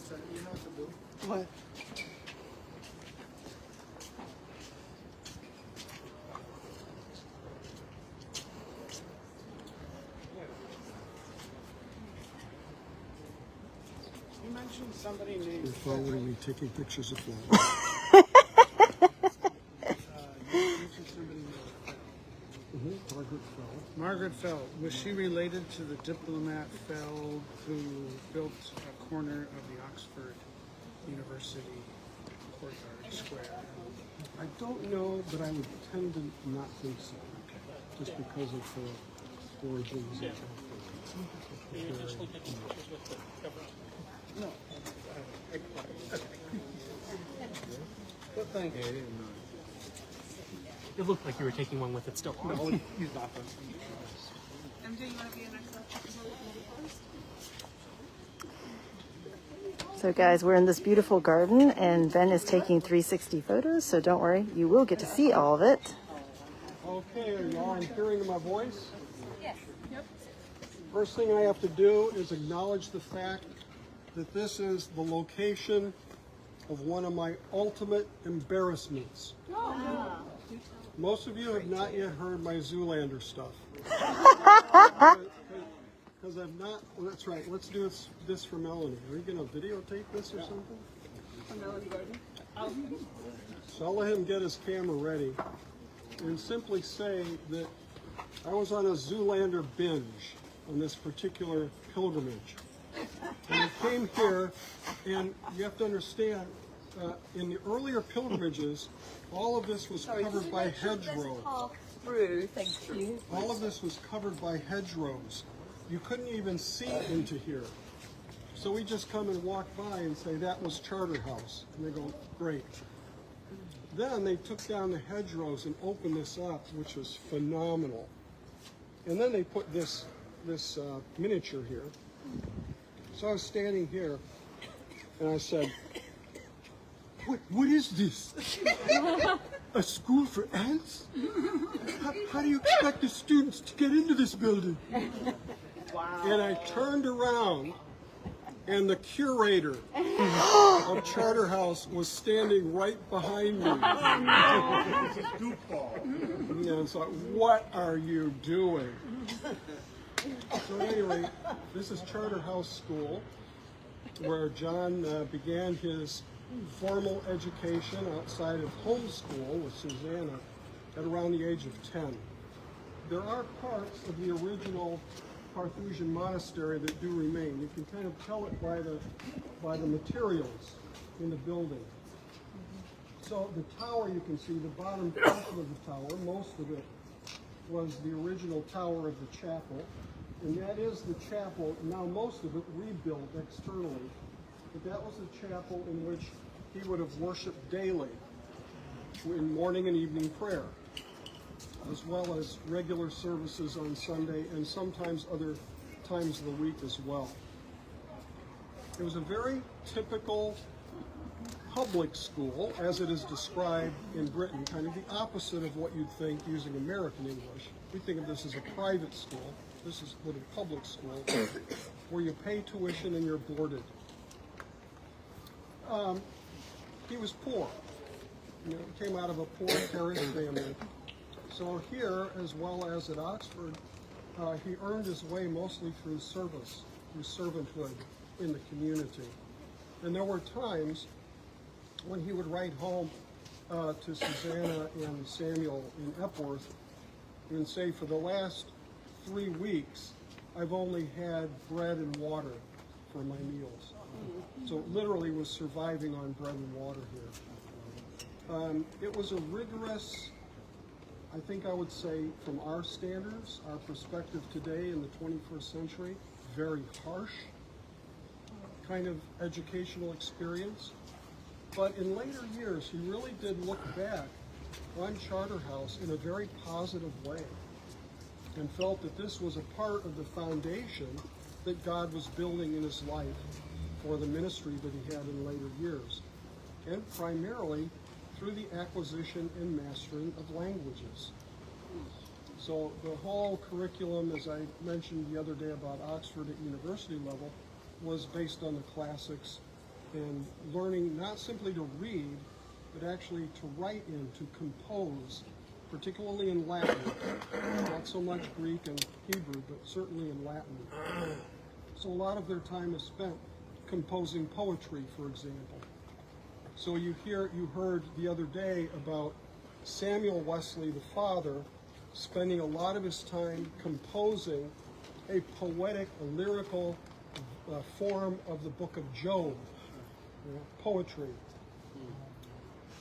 You know what to do. What? You mentioned somebody named. You're following me, taking pictures of flowers. You mentioned somebody named Margaret Fell. Margaret Feld. Was she related to the diplomat Feld who built a corner of the Oxford University courtyard square? I don't know, but I would tend to not think so. Just because of the origins. But thank you. It looked like you were taking one with it still. No, he's not done. MJ, you want to be an extra? So guys, we're in this beautiful garden and Ben is taking 360 photos, so don't worry, you will get to see all of it. Okay, are you all hearing my voice? Yes. Yep. First thing I have to do is acknowledge the fact that this is the location of one of my ultimate embarrassments. Most of you have not yet heard my Zoolander stuff. Because I've not, well, that's right, let's do this for Melanie. Are you going to videotape this or something? For Melody Garden? So I'll let him get his camera ready and simply say that I was on a Zoolander binge on this particular pilgrimage. And I came here, and you have to understand, in the earlier pilgrimages, all of this was covered by hedgerows. Thank you. All of this was covered by hedgerows. You couldn't even see into here. So we just come and walk by and say, that was Charterhouse. And they go, great. Then they took down the hedgerows and opened this up, which was phenomenal. And then they put this miniature here. So I was standing here, and I said, what is this? A school for ants? How do you expect the students to get into this building? Wow. And I turned around, and the curator of Charterhouse was standing right behind me. And so, what are you doing? So anyway, this is Charterhouse School, where John began his formal education outside of homeschool with Susanna at around the age of 10. There are parts of the original Carthusian monastery that do remain. You can kind of tell it by the materials in the building. So the tower, you can see the bottom half of the tower, most of it was the original tower of the chapel. And that is the chapel, now most of it rebuilt externally. But that was a chapel in which he would have worshiped daily in morning and evening prayer, as well as regular services on Sunday and sometimes other times of the week as well. It was a very typical public school, as it is described in Britain, kind of the opposite of what you'd think using American English. We think of this as a private school. This is what a public school, where you pay tuition and you're boarded. He was poor. You know, he came out of a poor parish family. So here, as well as at Oxford, he earned his way mostly through service, through servanthood in the community. And there were times when he would write home to Susanna and Samuel in Epworth and say, for the last 3 weeks, I've only had bread and water for my meals. So it literally was surviving on bread and water here. It was a rigorous, I think I would say, from our standards, our perspective today in the 21st century, very harsh kind of educational experience. But in later years, he really did look back on Charterhouse in a very positive way and felt that this was a part of the foundation that God was building in his life for the ministry that he had in later years, and primarily through the acquisition and mastering of languages. So the whole curriculum, as I mentioned the other day about Oxford at university level, was based on the classics and learning not simply to read, but actually to write in, to compose, particularly in Latin. Not so much Greek and Hebrew, but certainly in Latin. So a lot of their time is spent composing poetry, for example. So you heard the other day about Samuel Wesley, the father, spending a lot of his time composing a poetic, a lyrical form of the book of Job, poetry.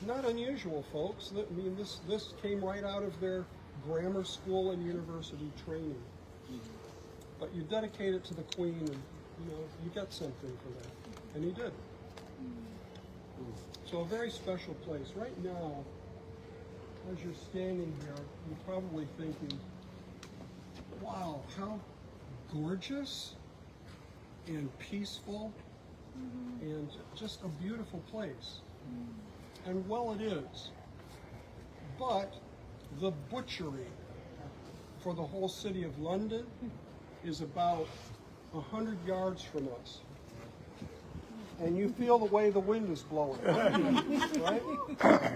Not unusual, folks. I mean, this came right out of their grammar school and university training. But you dedicate it to the Queen, and you get something for that, and he did. So a very special place. Right now, as you're standing here, you're probably thinking, wow, how gorgeous and peaceful and just a beautiful place. And well, it is. But the butchery for the whole city of London is about 100 yards from us. And you feel the way the wind is blowing, right?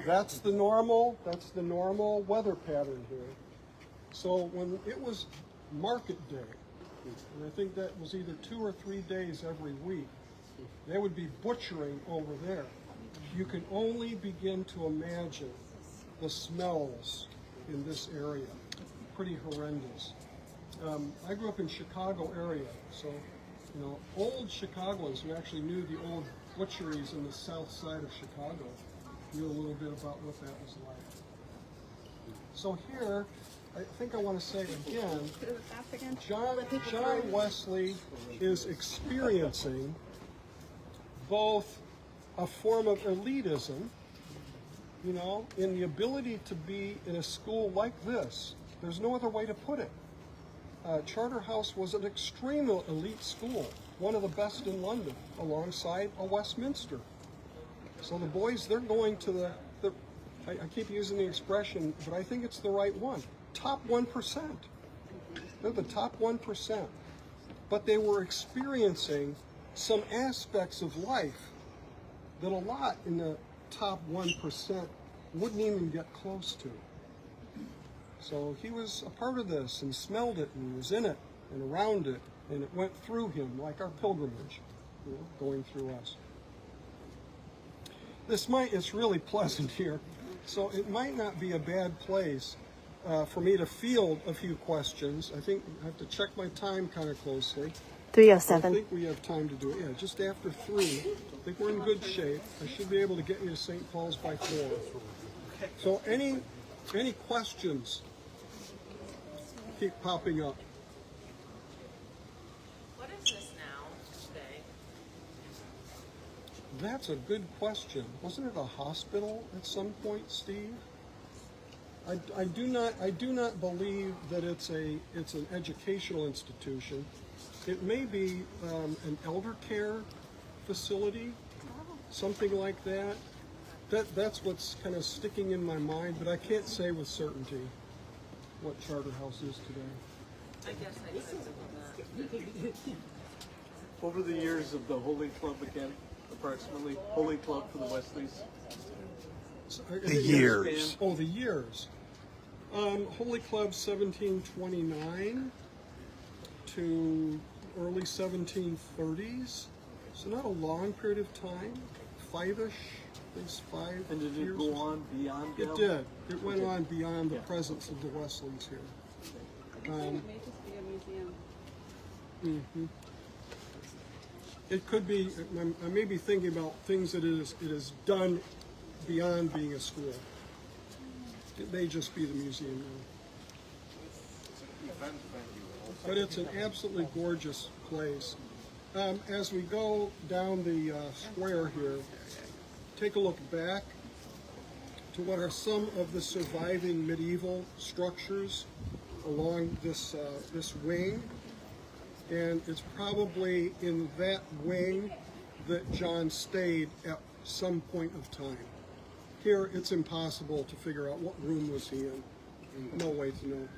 That's the normal weather pattern here. So when it was market day, and I think that was either 2 or 3 days every week, they would be butchering over there. You can only begin to imagine the smells in this area. Pretty horrendous. I grew up in Chicago area, so old Chicagoans who actually knew the old butcheries in the south side of Chicago knew a little bit about what that was like. So here, I think I want to say again, John Wesley is experiencing both a form of elitism, in the ability to be in a school like this. There's no other way to put it. Charterhouse was an extremely elite school, one of the best in London, alongside a Westminster. So the boys, they're going to I keep using the expression, but I think it's the right one, top 1%. They're the top 1%. But they were experiencing some aspects of life that a lot in the top 1% wouldn't even get close to. So he was a part of this and smelled it and was in it and around it, and it went through him like our pilgrimage, going through us. It's really pleasant here, so it might not be a bad place for me to field a few questions. I think I have to check my time kind of closely. 3:07. I think we have time to do it. Yeah, just after 3. I think we're in good shape. I should be able to get you to St. Paul's by 4. So any questions keep popping up? What is this now today? That's a good question. Wasn't it a hospital at some point, Steve? I do not believe that it's an educational institution. It may be an elder care facility, something like that. That's what's kind of sticking in my mind, but I can't say with certainty what Charterhouse is today. I guess I said that. Over the years of the Holy Club again, approximately, Holy Club for the Wesleys. The years. Oh, the years. Holy Club 1729 to early 1730s. So not a long period of time, 5-ish, at least 5 years. And did it go on beyond them? It did. It went on beyond the presence of the Wesleys here. It may just be a museum. It could be. I may be thinking about things that it has done beyond being a school. It may just be the museum now. But it's an absolutely gorgeous place. As we go down the square here, take a look back to what are some of the surviving medieval structures along this wing. And it's probably in that wing that John stayed at some point of time. Here, it's impossible to figure out what room was he in. No way to know.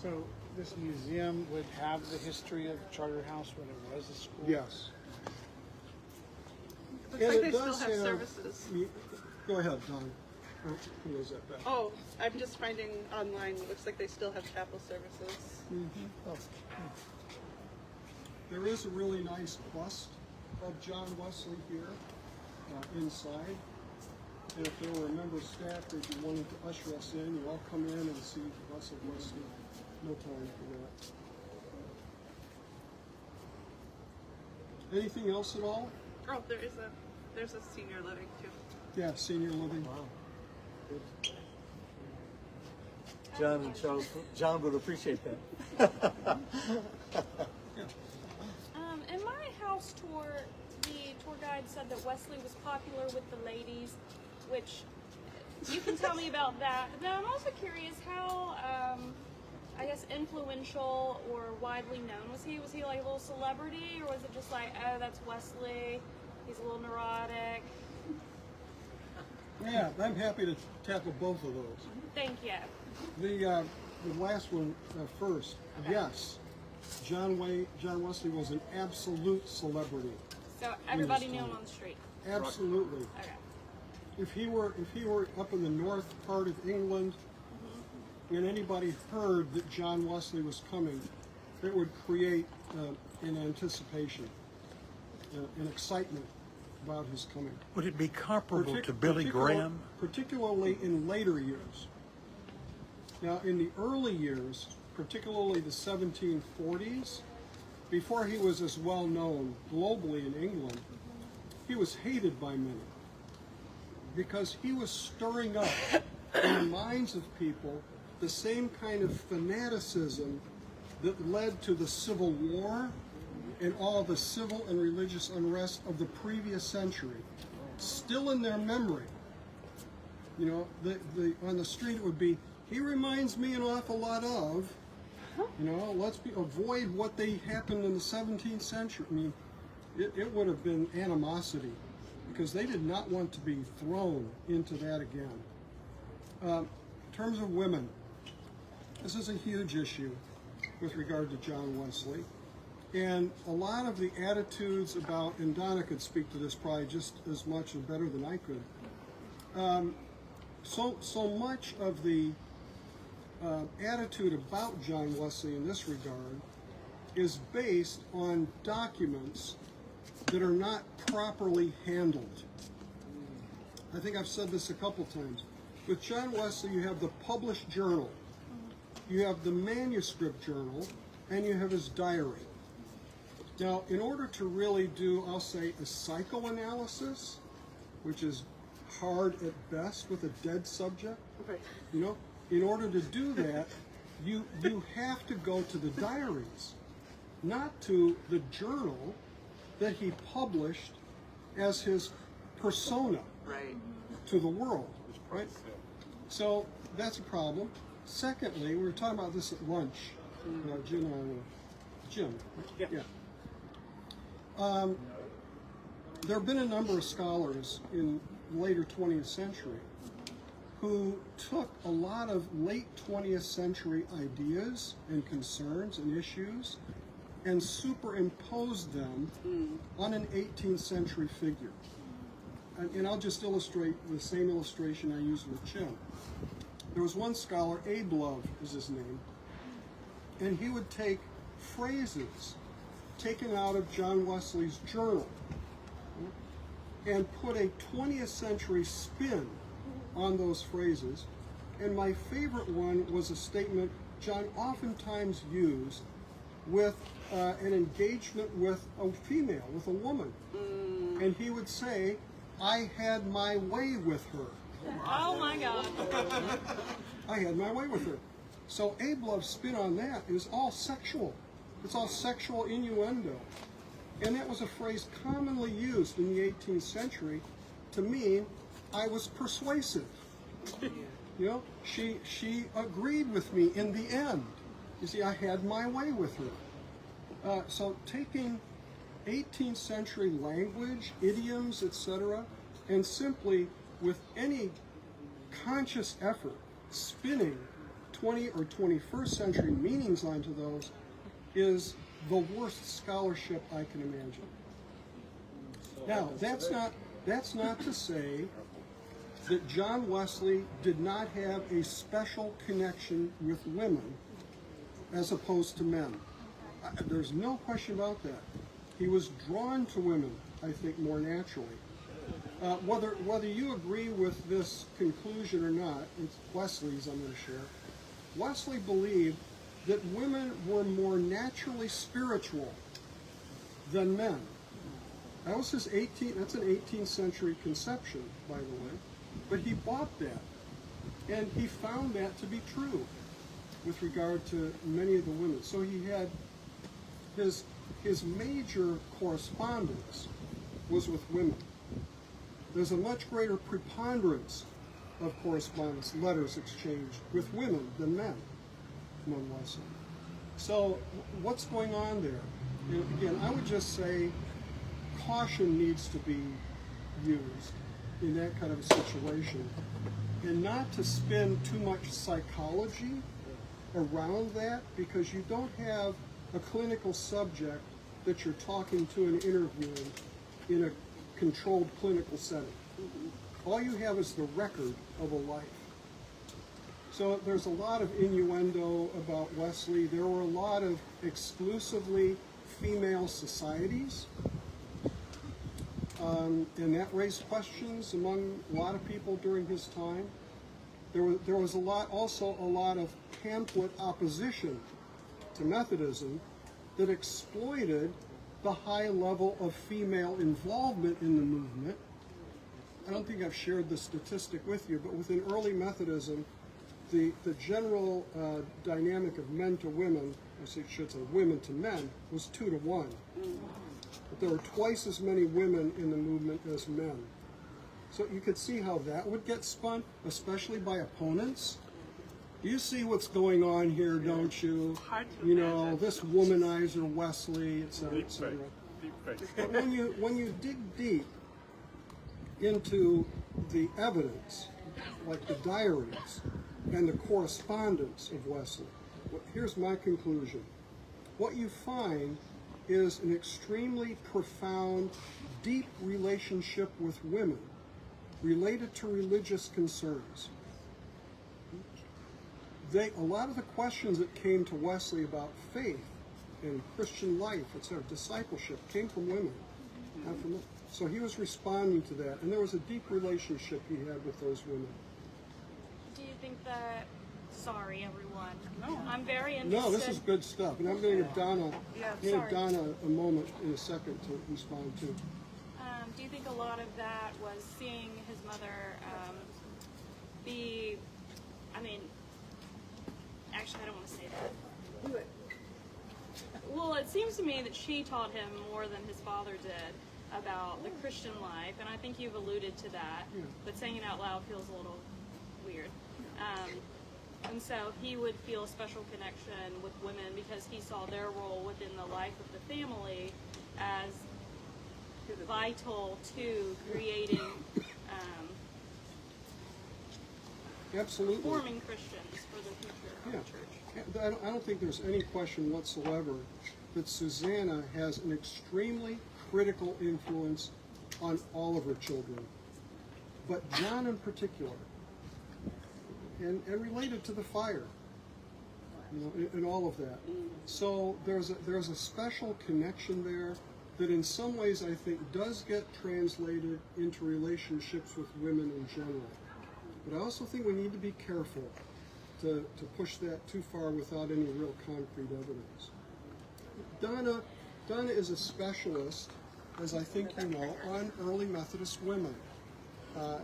So this museum would have the history of Charterhouse when it was a school? Yes. Looks And like it they still does have have- services. Go ahead, Don. Or who is that back? Oh, I'm just finding online. It looks like they still have chapel services. There is a really nice bust of John Wesley here inside. And if there were a member of staff that you wanted to usher us in, you all come in and see Russell Wesley. No time for that. Anything else at all? Oh, there's a senior living too. Yeah, senior living. Wow. John and Charles, John would appreciate that. In my house tour, the tour guide said that Wesley was popular with the ladies, which you can tell me about that. But now I'm also curious how, I guess, influential or widely known was he? Was he like a little celebrity, or was it just like, oh, that's Wesley, he's a little neurotic? Yeah, I'm happy to tackle both of those. Thank you. The last one first. Okay. Yes, John Wesley was an absolute celebrity. So everybody knew him on the street. Absolutely. Okay. If he were up in the north part of England, and anybody heard that John Wesley was coming, it would create an anticipation, an excitement about his coming. Would it be comparable to Billy Graham? Particularly in later years. Now, in the early years, particularly the 1740s, before he was as well known globally in England, he was hated by many because he was stirring up in the minds of people the same kind of fanaticism that led to the Civil War and all the civil and religious unrest of the previous century, still in their memory. You know, on the street it would be, he reminds me an awful lot of, you know, avoid what they happened in the 17th century. I mean, it would have been animosity because they did not want to be thrown into that again. In terms of women, this is a huge issue with regard to John Wesley. And a lot of the attitudes about, and Donna could speak to this probably just as much or better than I could. So much of the attitude about John Wesley in this regard is based on documents that are not properly handled. I think I've said this a couple times. With John Wesley, you have the published journal, you have the manuscript journal, and you have his diary. Now, in order to really do, I'll say, a psychoanalysis, which is hard at best with a dead subject, you know, in order to do that, you have to go to the diaries, not to the journal that he published as his persona to the world, right? So that's a problem. Secondly, we were talking about this at lunch, Jim. Yeah. There have been a number of scholars in the later 20th century who took a lot of late 20th century ideas and concerns and issues and superimposed them on an 18th century figure. And I'll just illustrate the same illustration I used with Jim. There was one scholar, Abe Love is his name, and he would take phrases taken out of John Wesley's journal and put a 20th century spin on those phrases. And my favorite one was a statement John oftentimes used with an engagement with a female, with a woman. And he would say, I had my way with her. Oh my God. I had my way with her. So Abe Love's spin on that is all sexual. It's all sexual innuendo. And that was a phrase commonly used in the 18th century to mean I was persuasive. You know, she agreed with me in the end. You see, I had my way with her. So taking 18th century language, idioms, etc., and simply with any conscious effort spinning 20th or 21st century meanings onto those is the worst scholarship I can imagine. Now, that's not to say that John Wesley did not have a special connection with women as opposed to men. There's no question about that. He was drawn to women, I think, more naturally. Whether you agree with this conclusion or not, it's Wesley's I'm going to share. Wesley believed that women were more naturally spiritual than men. That's an 18th century conception, by the way. But he bought that. And he found that to be true with regard to many of the women. So he had his major correspondence was with women. There's a much greater preponderance of correspondence, letters exchanged with women than men among Wesley. So what's going on there? And again, I would just say caution needs to be used in that kind of a situation, and not to spin too much psychology around that, because you don't have a clinical subject that you're talking to and interviewing in a controlled clinical setting. All you have is the record of a life. So there's a lot of innuendo about Wesley. There were a lot of exclusively female societies, and that raised questions among a lot of people during his time. There was also a lot of pamphlet opposition to Methodism that exploited the high level of female involvement in the movement. I don't think I've shared the statistic with you, but within early Methodism, the general dynamic of men to women, I should say women to men, was 2 to 1. But there were twice as many women in the movement as men. So you could see how that would get spun, especially by opponents. You see what's going on here, don't you? You know, this womanizer Wesley, etc., etc. But when you dig deep into the evidence, like the diaries and the correspondence of Wesley, here's my conclusion. What you find is an extremely profound, deep relationship with women related to religious concerns. A lot of the questions that came to Wesley about faith and Christian life, etc., discipleship, came from women, not from men. So he was responding to that, and there was a deep relationship he had with those women. Do you think that? Sorry, everyone. No, I'm very interested. No, this is good stuff, and I'm going to give Donna a moment in a second to respond to. Do you think a lot of that was seeing his mother be? I mean, actually, I don't want to say that. Do it. Well, it seems to me that she taught him more than his father did about the Christian life, and I think you've alluded to that, but saying it out loud feels a little weird. And so he would feel a special connection with women because he saw their role within the life of the family as vital to creating, Absolutely. forming Christians for the future of the church. I don't think there's any question whatsoever that Susanna has an extremely critical influence on all of her children, but John in particular, and related to the fire, and all of that. So there's a special connection there that in some ways I think does get translated into relationships with women in general. But I also think we need to be careful to push that too far without any real concrete evidence. Donna is a specialist, as I think you know, on early Methodist women.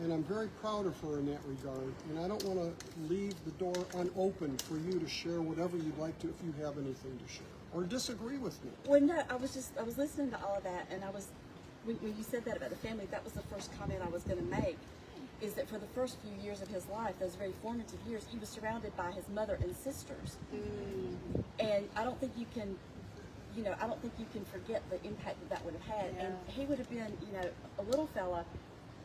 And I'm very proud of her in that regard. And I don't want to leave the door unopened for you to share whatever you'd like to, if you have anything to share. Or disagree with me. Well, no, I was listening to all of that, and when you said that about the family, that was the first comment I was going to make, is that for the first few years of his life, those very formative years, he was surrounded by his mother and sisters. And I don't think you can, forget the impact that would have had. Yeah. And he would have been, a little fella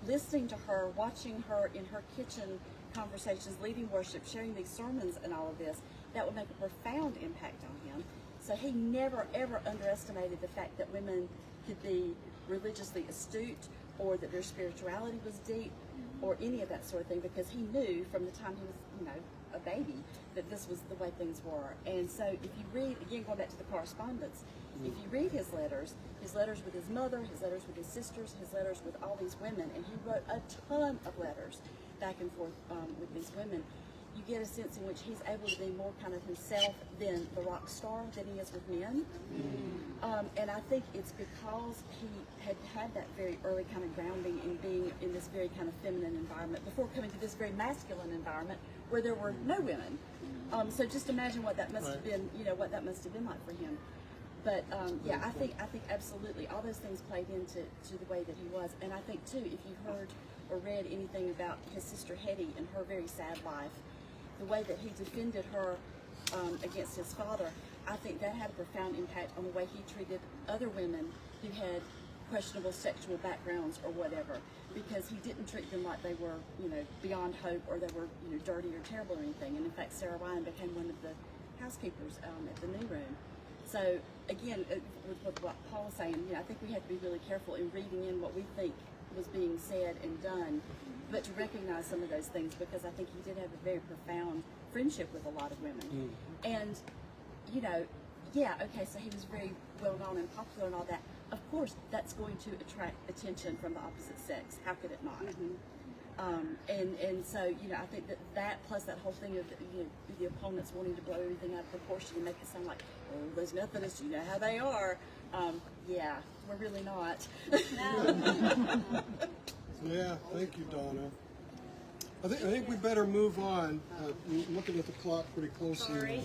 listening to her, watching her in her kitchen conversations, leading worship, sharing these sermons and all of this, that would make a profound impact on him. So he never, ever underestimated the fact that women could be religiously astute, or that their spirituality was deep, or any of that sort of thing, because he knew from the time he was, you know, a baby, that this was the way things were. And so if you read, again, going back to the correspondence, if you read his letters with his mother, his letters with his sisters, his letters with all these women, and he wrote a ton of letters back and forth with these women, you get a sense in which he's able to be more kind of himself than the rock star that he is with men. And I think it's because he had that very early kind of grounding in being in this very kind of feminine environment before coming to this very masculine environment where there were no women. So just imagine what that must have been, you know, what that must have been like for him. But yeah, I think absolutely all those things played into the way that he was. And I think too, if you heard or read anything about his sister Hetty and her very sad life, the way that he defended her against his father, I think that had a profound impact on the way he treated other women who had questionable sexual backgrounds or whatever, because he didn't treat them like they were, you know, beyond hope, or they were, you know, dirty or terrible or anything. And in fact, Sarah Ryan became one of the housekeepers at the new room. So again, with what Paul was saying, you know, I think we have to be really careful in reading in what we think was being said and done, but to recognize some of those things, because I think he did have a very profound friendship with a lot of women. And, you know, yeah, okay, so he was very well known and popular and all that. Of course, that's going to attract attention from the opposite sex. How could it not? And so, you know, I think that plus that whole thing of, you know, the opponents wanting to blow everything out of proportion and make it sound like, oh, those Methodists, you know how they are. Yeah, we're really not. Yeah, thank you, Donna. I think we better move on. I'm looking at the clock pretty closely. Sorry.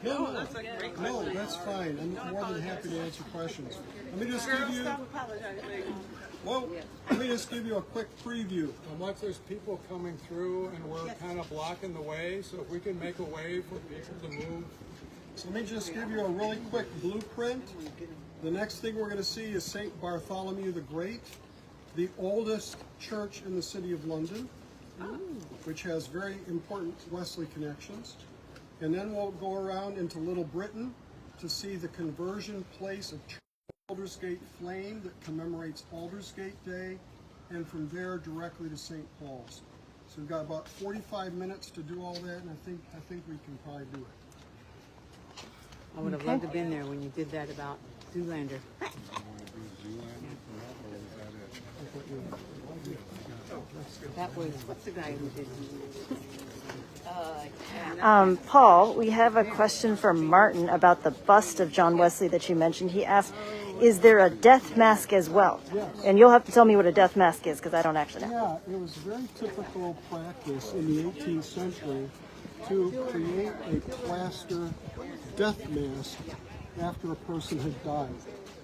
No, that's fine. I'm more than happy to answer questions. Let me just give you. Well, let me just give you a quick preview. Unless there's people coming through and we're kind of blocking the way, so if we can make a way for people to move. So let me just give you a really quick blueprint. The next thing we're going to see is St. Bartholomew the Great, the oldest church in the City of London, which has very important Wesley connections. And then we'll go around into Little Britain to see the conversion place of Aldersgate Flame that commemorates Aldersgate Day, and from there directly to St. Paul's. So we've got about 45 minutes to do all that, and I think we can probably do it. I would have loved to have been there when you did that about Zoolander. That was, what's the guy who did Paul, we have a question from Martin about the bust of John Wesley that you mentioned. He asked, is there a death mask as well? Yes. And you'll have to tell me what a death mask is, because I don't actually know. Yeah, it was very typical practice in the 18th century to create a plaster death mask after a person had died.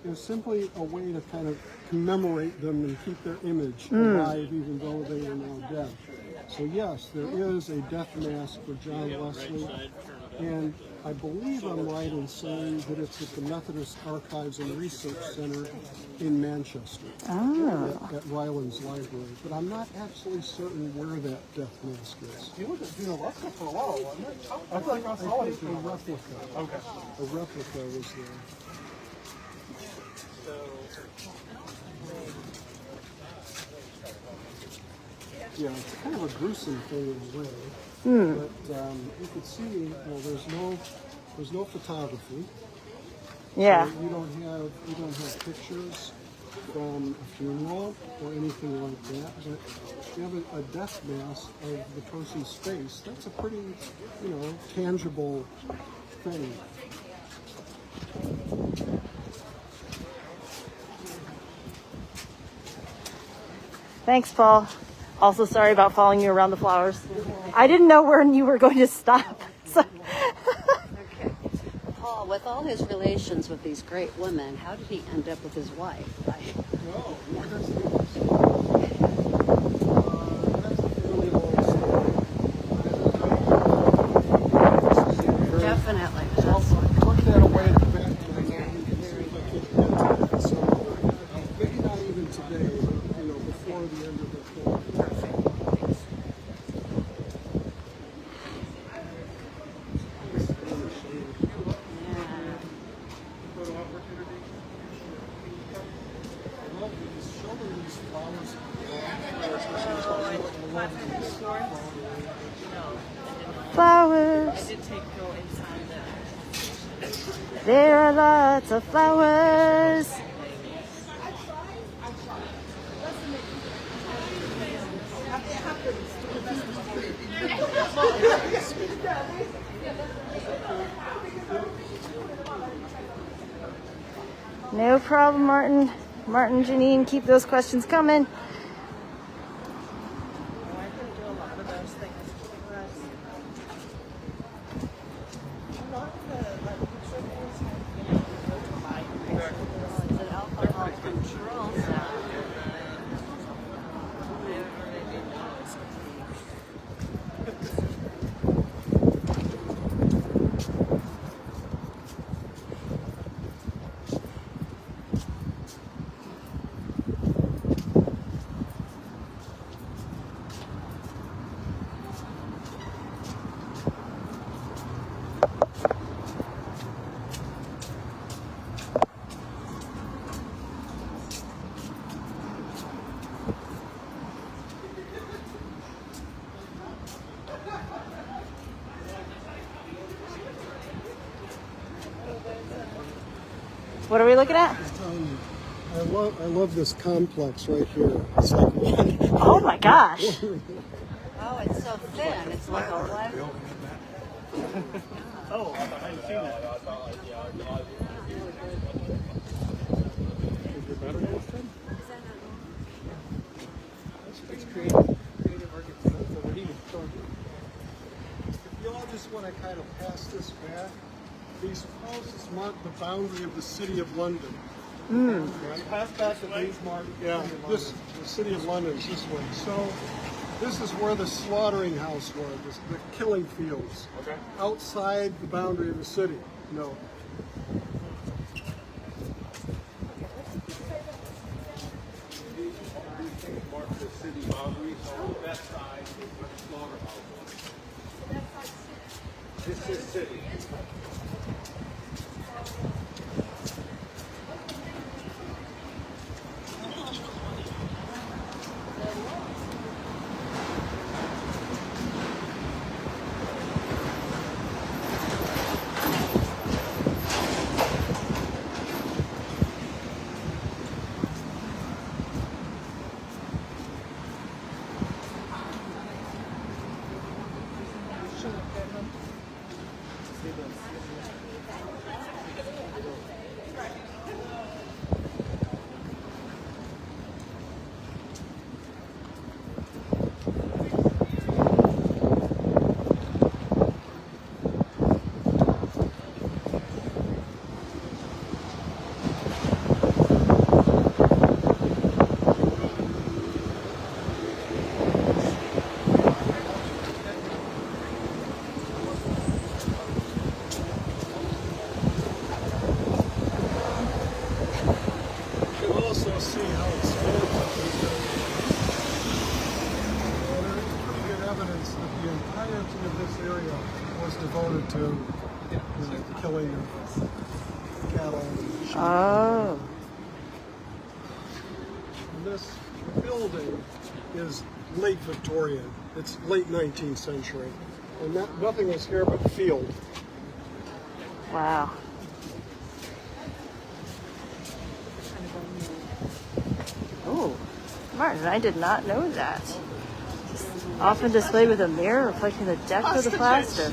It was simply a way to kind of commemorate them and keep their image alive even though they are now dead. So yes, there is a death mask for John Wesley, and I believe I'm right in saying that it's at the Methodist Archives and Research Center in Manchester, at Rylands Library. But I'm not actually certain where that death mask is. You looked at Juno Russell for a while, wasn't it? I feel like I saw it. A replica. Okay. A replica was there. Yeah, it's kind of a gruesome thing in a way. But you can see, there's no photography. Yeah. So you don't have pictures from a funeral or anything like that. But you have a death mask of the person's face. That's a pretty, tangible thing. Thanks, Paul. Also, sorry about following you around the flowers. I didn't know when you were going to stop. So. Okay. Paul, with all his relations with these great women, how did he end up with his wife? Definitely. Put that away at the back of my hand and see if I can get to it. So maybe not even today, but before the end of the film. Flowers. There are lots of flowers. No problem, Martin. Martin, Janine, keep those questions coming. What are we looking at? I love this complex right here. It's like one. Oh my gosh. Oh, it's so thin. It's like a one. Oh, I hadn't seen that. Is your battery listed? It's creative architecture. So what he was showing you. If you all just want to kind of pass this back, these houses mark the boundary of the city of London. Pass back the these mark. Yeah, the city of London is this way. So this is where the slaughtering house was, the killing fields. Okay. Outside the boundary of the city. No. Mark the city boundaries on that side where the slaughterhouse was. This is city. devoted to the killing of cattle and sheep. Oh. And this building is late Victorian. It's late 19th century. And nothing was here but field. Wow. Oh, Martin, I did not know that. Often displayed with a mirror reflecting the depth of the plaster.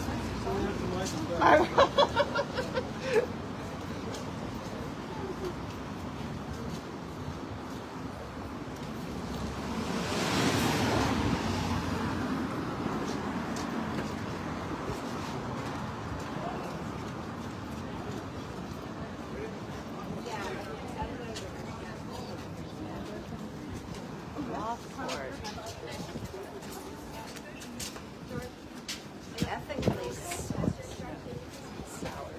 Ethically sour.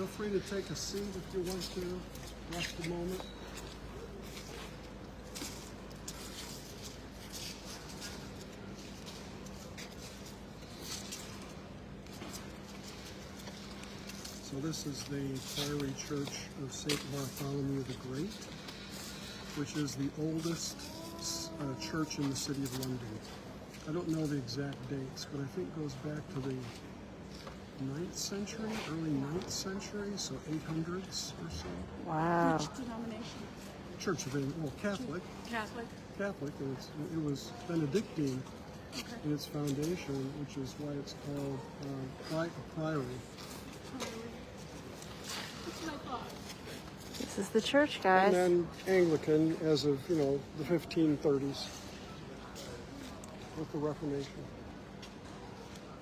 Feel free to take a seat if you want to. Rest a moment. So this is the Priory Church of St. Bartholomew the Great, which is the oldest church in the city of London. I don't know the exact dates, but I think it goes back to the 9th century, early 9th century, so 800s or so. Wow. Which denomination? Church of England, well, Catholic. Catholic. Catholic, and it was Benedictine in its foundation, which is why it's called Priory. That's what I thought. This is the church, guys. And then Anglican as of, the 1530s with the Reformation.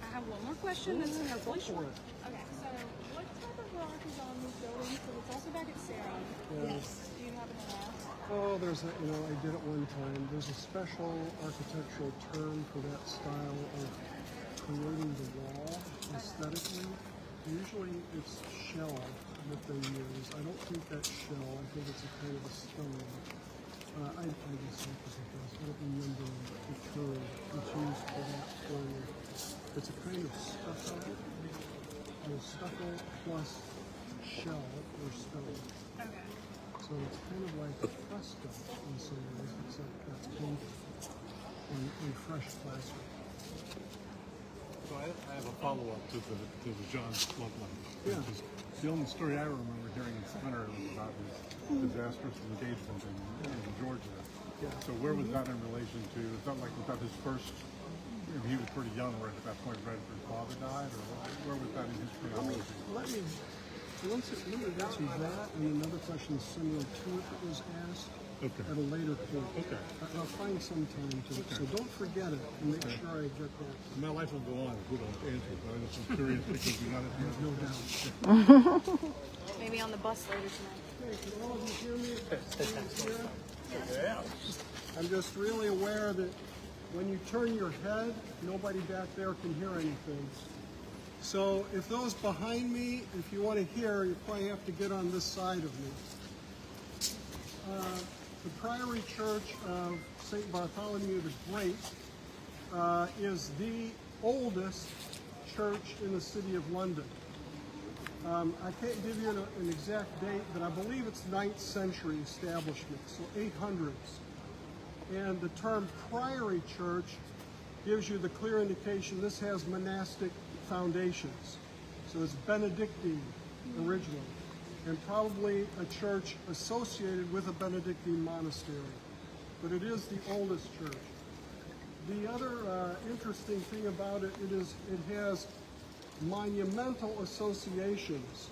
I have one more question that's really short. Okay, so what type of rock is on this building? So it's also back at Sarah. Yes. Do you happen to know? Oh, there's a, I did it one time. There's a special architectural term for that style of creating the wall aesthetically. Usually it's shell that they use. I don't think that's shell. I think it's a kind of a stone. I just think it's a guess. I don't remember the term that's used for that form. It's a kind of stucco. Stucco plus shell or stone. Okay. So it's kind of like a fresco in some ways, except that's painted in fresh plaster. So I have a follow-up to the John bloodline. Yeah. The only story I remember hearing in seminary was about his disastrous engagement in Georgia. Yeah. So where was that in relation to? It's not like was that his first? He was pretty young, right at that point, right after his father died, or where was that in his chronology? Let me answer that, and another question similar to it that was asked at a later point. Okay. I'll find some time to it, so don't forget it, and make sure I get that. My life will go on if we don't answer, but I'm just curious because we got it. There's no doubt. Maybe on the bus later tonight. Hey, can all of you hear me? Yeah. I'm just really aware that when you turn your head, nobody back there can hear anything. So if those behind me, if you want to hear, you probably have to get on this side of me. The Priory Church of St. Bartholomew the Great is the oldest church in the city of London. I can't give you an exact date, but I believe it's 9th century establishment, so 800s. And the term Priory Church gives you the clear indication this has monastic foundations. So it's Benedictine originally, and probably a church associated with a Benedictine monastery. But it is the oldest church. The other interesting thing about it, it has monumental associations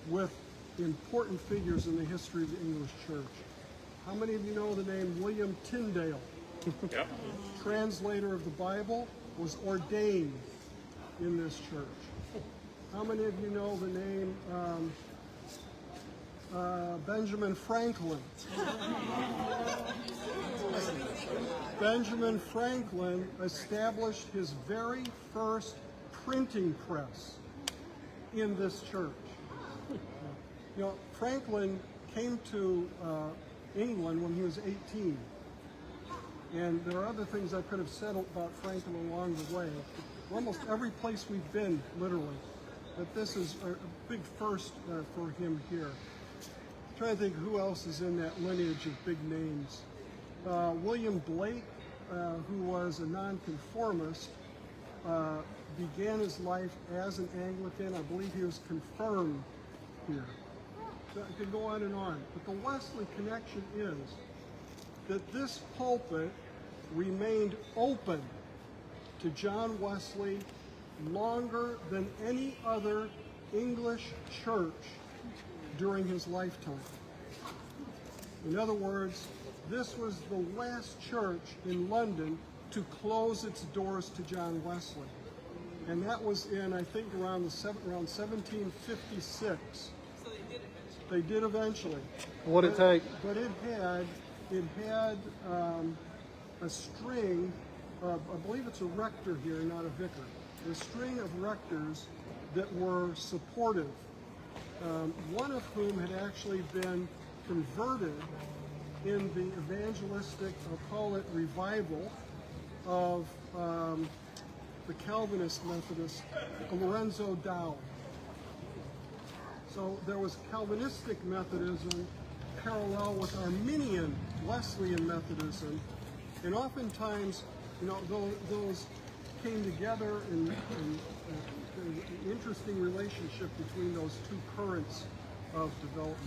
with important figures in the history of the English church. How many of you know the name William Tyndale? Yep. Translator of the Bible, was ordained in this church. How many of you know the name Benjamin Franklin? Benjamin Franklin established his very first printing press in this church. Franklin came to England when he was 18. And there are other things I could have said about Franklin along the way. Almost every place we've been, literally. But this is a big first for him here. I'm trying to think who else is in that lineage of big names. William Blake, who was a nonconformist, began his life as an Anglican. I believe he was confirmed here. So I could go on and on. But the Wesley connection is that this pulpit remained open to John Wesley longer than any other English church during his lifetime. In other words, this was the last church in London to close its doors to John Wesley. And that was in, I think, around 1756. So they did eventually. They did eventually. What'd it take? But it had a string of, I believe it's a rector here, not a vicar, a string of rectors that were supportive one of whom had actually been converted in the evangelistic, I'll call it revival, of the Calvinist Methodist, Lorenzo Dow. So there was Calvinistic Methodism parallel with Arminian Wesleyan Methodism, and oftentimes, you know, those came together in an interesting relationship between those two currents of development.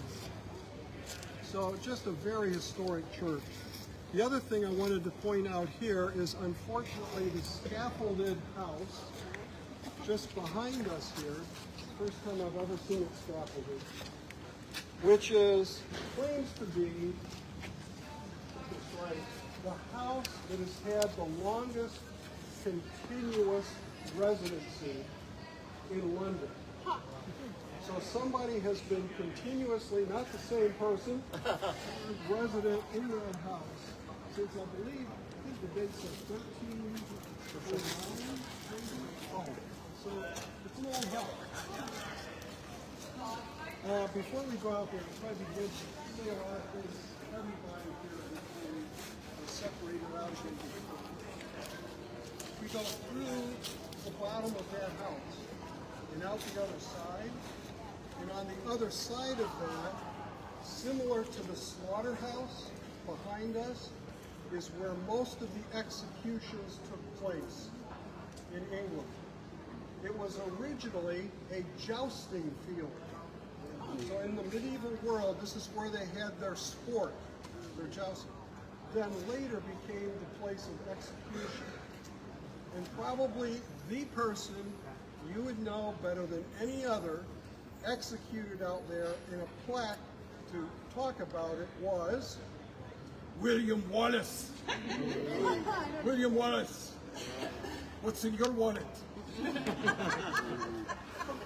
So just a very historic church. The other thing I wanted to point out here is, unfortunately, the scaffolded house just behind us here, first time I've ever seen it scaffolded, which is, claims to be, that's right, the house that has had the longest continuous residency in London. So somebody has been continuously, not the same person, resident in that house since, I think the date says 1349, oh, so it's an old house. Before we go out there, it's probably good to say a lot of things, everybody here before we separate it out again. We go through the bottom of that house and out the other side. And on the other side of that, similar to the slaughterhouse behind us, is where most of the executions took place in England. It was originally a jousting field. So in the medieval world, this is where they had their sport, their jousting. Then later became the place of execution. And probably the person you would know better than any other executed out there in a plaque to talk about it was William Wallace. William Wallace. What's in your wallet?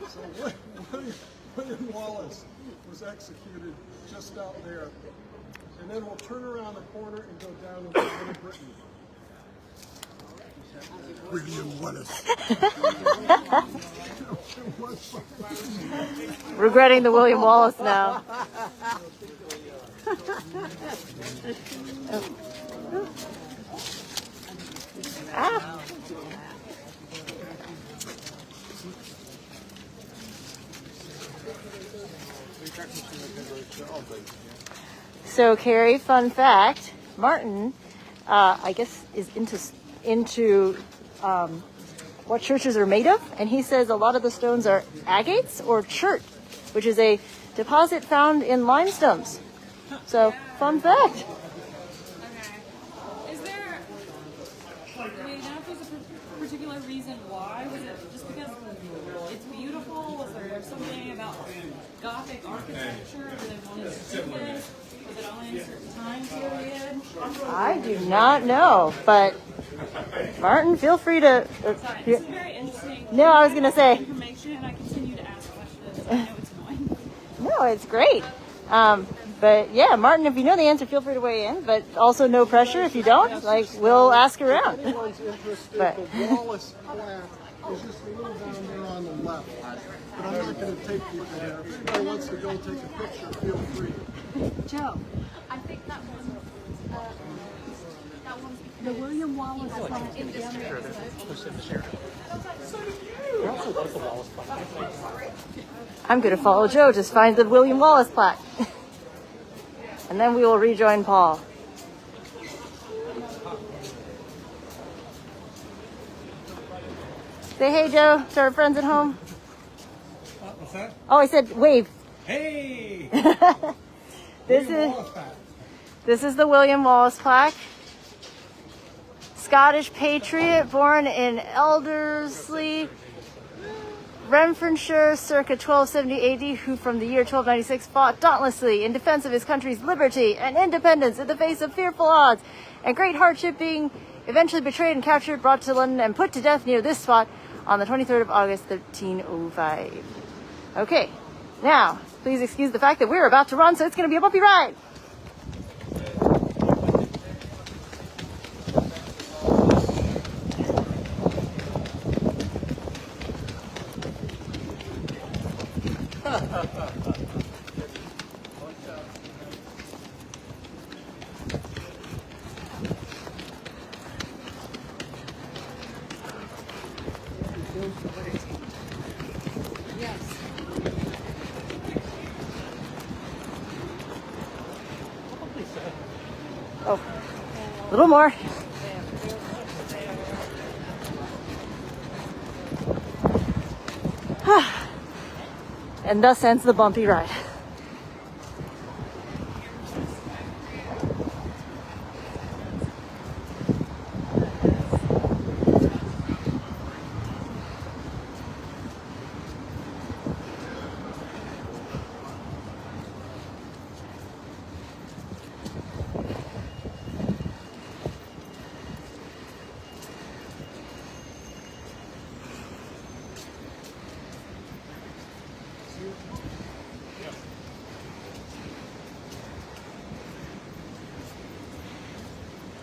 So William Wallace was executed just out there. And then we'll turn around the corner and go down into Little Britain. William Wallace. Regretting the William Wallace now. Ah. So, Carrie, fun fact, Martin, I guess, is into what churches are made of, and he says a lot of the stones are agates or chert, which is a deposit found in limestones. So, fun fact. Okay. Is there, do we know if there's a particular reason why? Was it just because it's beautiful? Was there something about Gothic architecture that they wanted to do this? Was it only in a certain time period? I do not know, but Martin, feel free to. Sorry, this is very interesting. No, I was going to say. Information. I continue to ask questions. I know it's annoying. No, it's great. But yeah, Martin, if you know the answer, feel free to weigh in. But also, no pressure if you don't. Like, we'll ask around. If anyone's interested, But the Wallace plaque is just a little down there on the left. But I'm not going to take people there. If anybody wants to go take a picture, feel free. Joe, I think that one's the William Wallace plaque is down there. I'm going to follow Joe. Just find the William Wallace plaque. And then we will rejoin Paul. Say hey, Joe, to our friends at home. What's that? Oh, I said wave. Hey! This is the William Wallace plaque. Scottish patriot, born in Elderslie, Renfrewshire, circa 1270 AD, who from the year 1296 fought dauntlessly in defense of his country's liberty and independence in the face of fearful odds and great hardship, being eventually betrayed and captured, brought to London, and put to death near this spot on the 23rd of August, 1305. Okay, now, please excuse the fact that we're about to run, so it's going to be a bumpy ride. Ha ha ha. Oh, a little more. And thus ends the bumpy ride.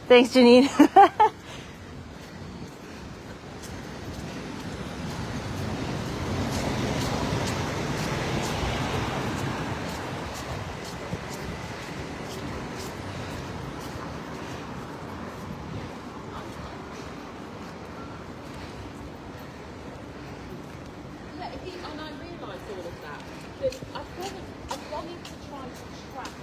Thanks, Janine. And I realised all of that. But I've wanted to try to track.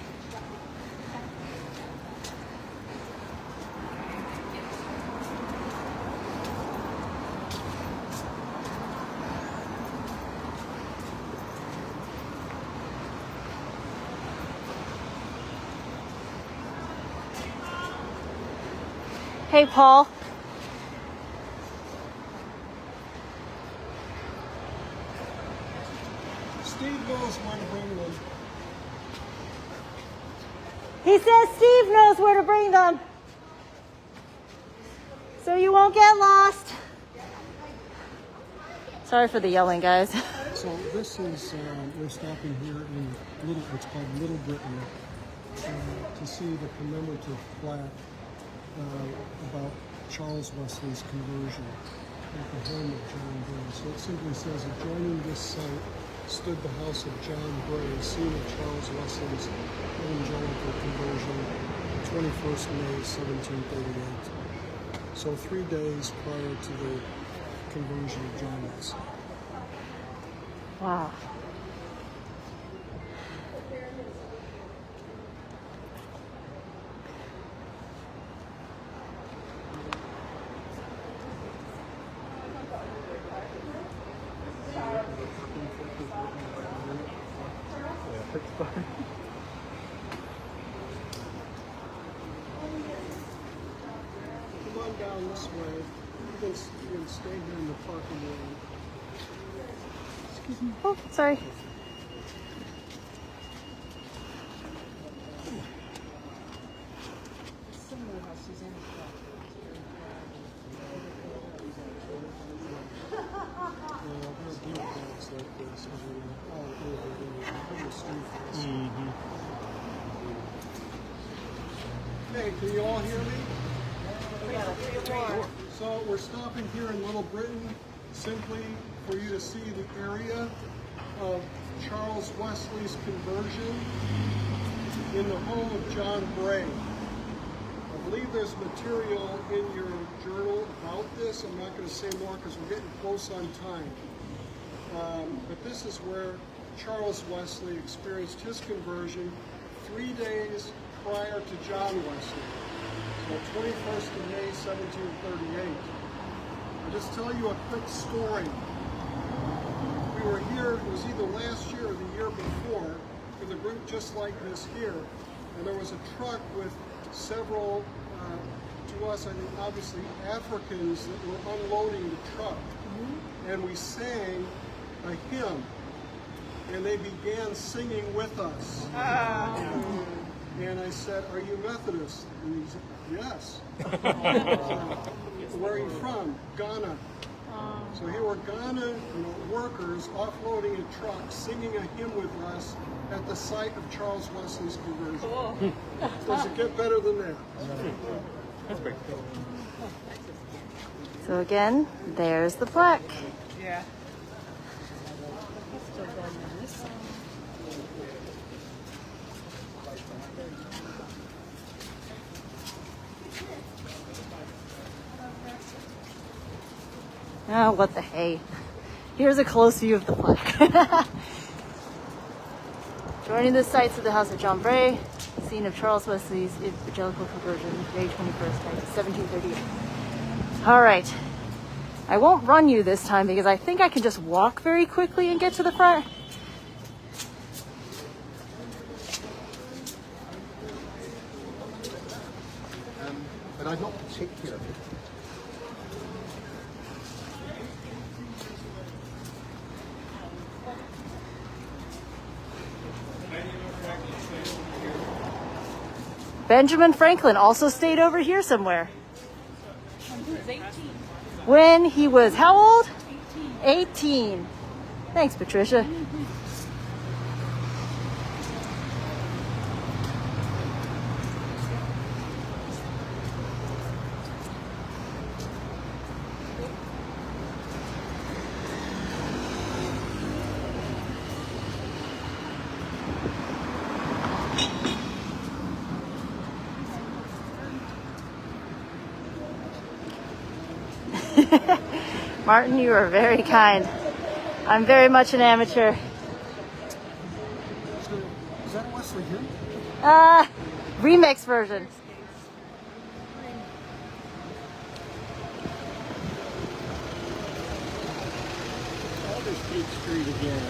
Hey, Paul. Steve knows when to bring them. He says Steve knows where to bring them. So you won't get lost. Sorry for the yelling, guys. So this is, we're stopping here in it's called Little Britain, to see the commemorative plaque about Charles Wesley's conversion at the home of John Bray. So it simply says, adjoining this site stood the house of John Bray, scene of Charles Wesley's evangelical conversion, 21st May, 1738. So 3 days prior to the conversion of John Wesley. Wow. Come on down this way. You can stay here in the parking lot. Excuse me. Oh, sorry. Hey, can you all hear me? So we're stopping here in Little Britain simply for you to see the area of Charles Wesley's conversion in the home of John Bray. I believe there's material in your journal about this. I'm not going to say more because we're getting close on time. But this is where Charles Wesley experienced his conversion 3 days prior to John Wesley. So 21st of May, 1738. I'll just tell you a quick story. We were here, it was either last year or the year before, with a group just like this here. And there was a truck with several, to us, I think obviously Africans that were unloading the truck. And we sang a hymn. And they began singing with us. And I said, "Are you Methodist?" And he said, "Yes." "Where are you from?" "Ghana." So here were Ghana workers offloading a truck, singing a hymn with us at the site of Charles Wesley's conversion. Cool. Does it get better than that? That's great. So again, there's the plaque. Yeah. Oh, what the hey. Here's a close view of the plaque. Joining the sites of the house of John Bray, Scene of Charles Wesley's evangelical conversion, May 21st, 1738. All right. I won't run you this time because I think I can just walk very quickly and get to the front. But I don't take care of it. Benjamin Franklin also stayed over here somewhere. When he was how old? 18. Thanks, Patricia. Martin, you are very kind. I'm very much an amateur. Is that a Wesley hymn? Remix version. Oh, there's Peach Street again.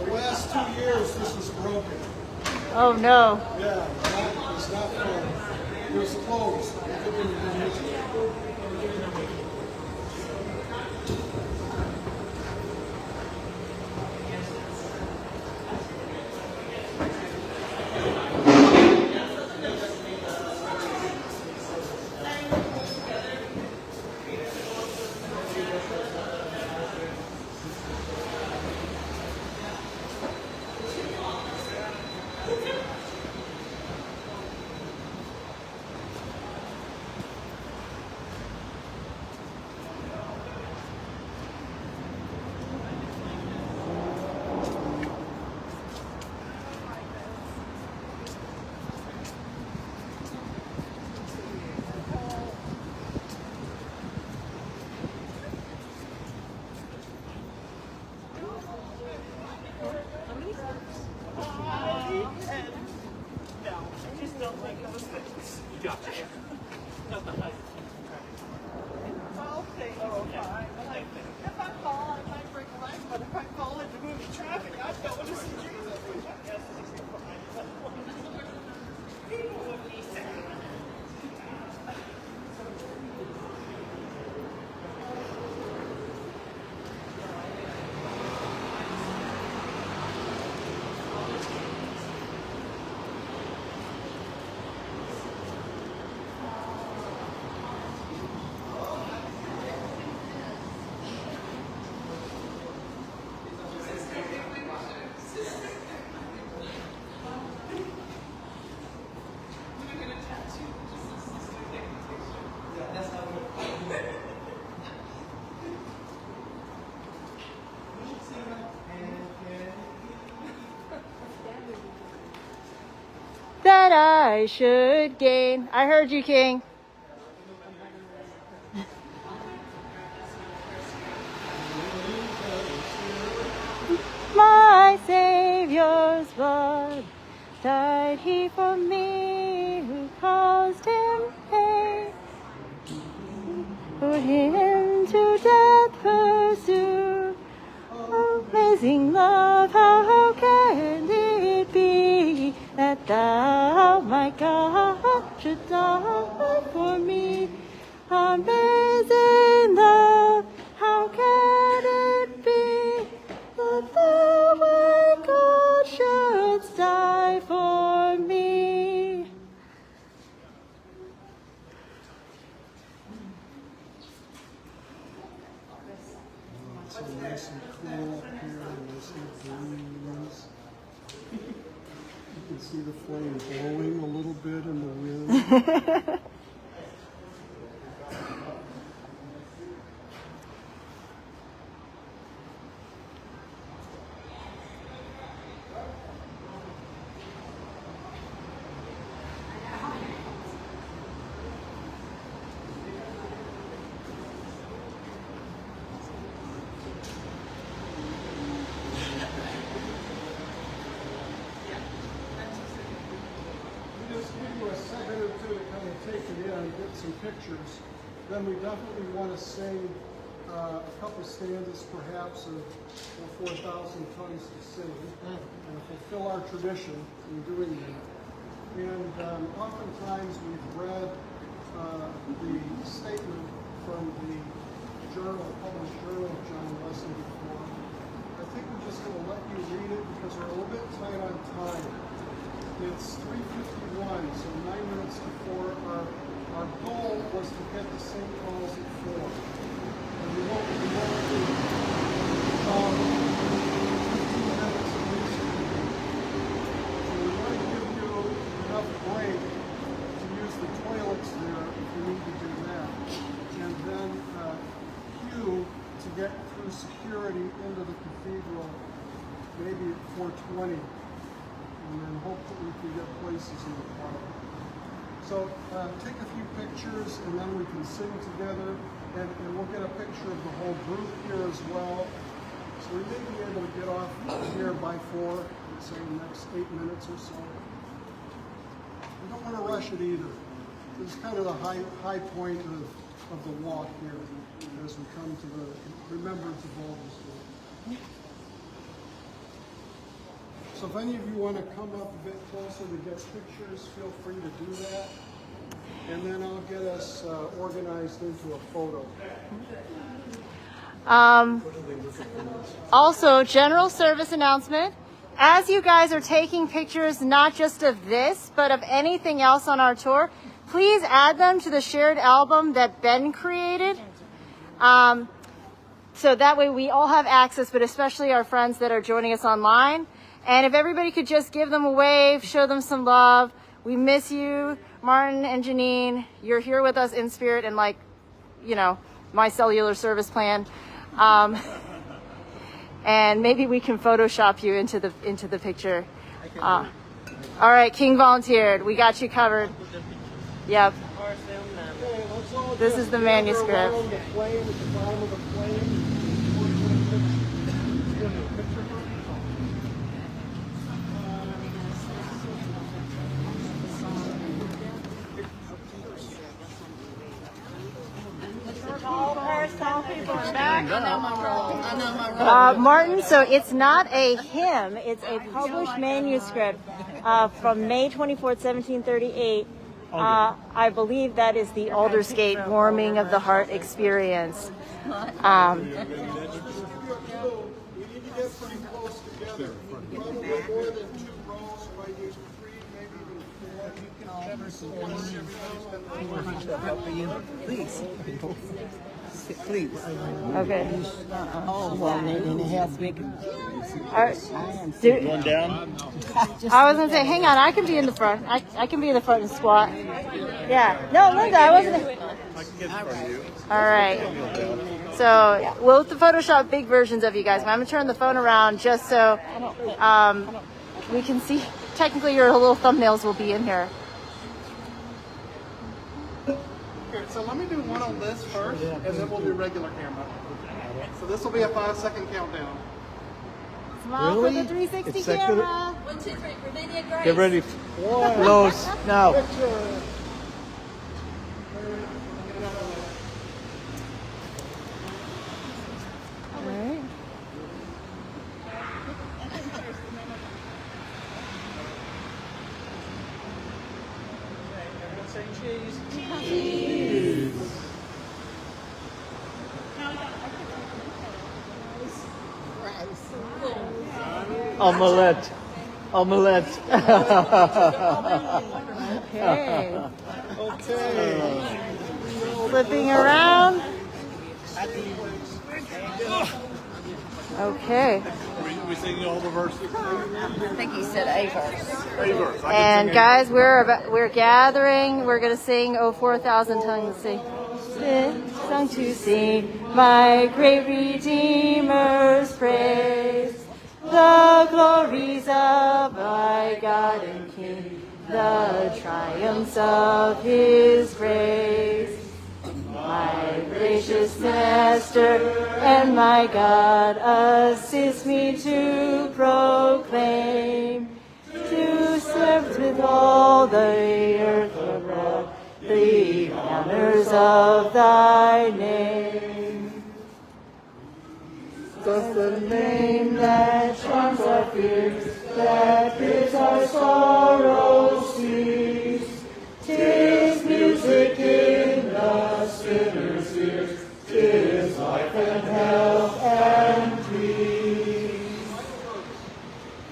The last 2 years, this is broken. Oh no. Yeah, it's not fun. It was closed. It couldn't even use it. That I should gain. I heard you, King. My Savior's blood died he for me who caused him pain. Put him to death, pursue. Amazing love, how can it be that thou, my God, should die for me? Amazing love, how can it be that thou, my God, shouldst die for me? can see the flame blowing a little bit in the wind. Just give you a second or two to kind of take it in, get some pictures. Then we definitely want to sing a couple stanzas, perhaps, of 4,000 Tongues to Sing, and fulfill our tradition in doing that. And oftentimes we've read the statement from the published journal of John Wesley before. I think we're just going to let you read it because we're a little bit tight on time. It's 3:51, so 9 minutes before. Our goal was to get the St. Paul's at 4. And we won't do 15 minutes at least. So we want to give you enough break to use the toilets there if you need to do that. And then queue to get through security into the cathedral maybe at 4:20. And then hope that we can get places in the park. So take a few pictures and then we can sing together and we'll get a picture of the whole group here as well. So we may be able to get off here by 4, let's say the next 8 minutes or so. We don't want to rush it either. This is kind of the high point of the walk here as we come to the remembrance of all this work. So if any of you want to come up a bit closer to get pictures, feel free to do that. And then I'll get us organized into a photo. Also, general service announcement. As you guys are taking pictures, not just of this, but of anything else on our tour, please add them to the shared album that Ben created. So that way we all have access, but especially our friends that are joining us online. And if everybody could just give them a wave, show them some love. We miss you, Martin and Janine. You're here with us in spirit and like, you know, my cellular service plan. And maybe we can Photoshop you into the picture. All right, King volunteered. We got you covered. Yep. This is the manuscript. Martin, so it's not a hymn, it's a published manuscript from May 24th, 1738. I believe that is the Aldersgate Warming of the Heart experience. We need to get pretty close together. Probably more than 2 rows, might use 3, maybe even 4. Please. Please. Okay. Oh, well, and it has big. Going down? I was going to say, hang on, I can be in the front. I can be in the front and squat. Yeah. No, Linda, I wasn't. I can get in front of you. All right. So we'll have to Photoshop big versions of you guys. I'm going to turn the phone around just so we can see. Technically, your little thumbnails will be in here. Okay, so let me do one on this first, and then we'll do regular camera. So this will be a 5-second countdown. Smile for the 360 camera. 1, 2, 3. Romania Grace. Get ready. Close now. All right. Say cheese. Omelette. Omelette. Okay. Flipping around. Okay. we sing all the verses? I think he said a verse. A verse. And guys, we're gathering. We're gonna sing "Oh 4,000 tongues sing, sung to sing my great Redeemer's praise, the glories of my God and King, the triumphs of His grace. My gracious Master and my God, assist me to proclaim, to serve with all the earth abroad the honors of thy name. Just the name that charms our fears, that bids our sorrows cease. 'Tis music in the sinner's ears, 'tis life and health and peace.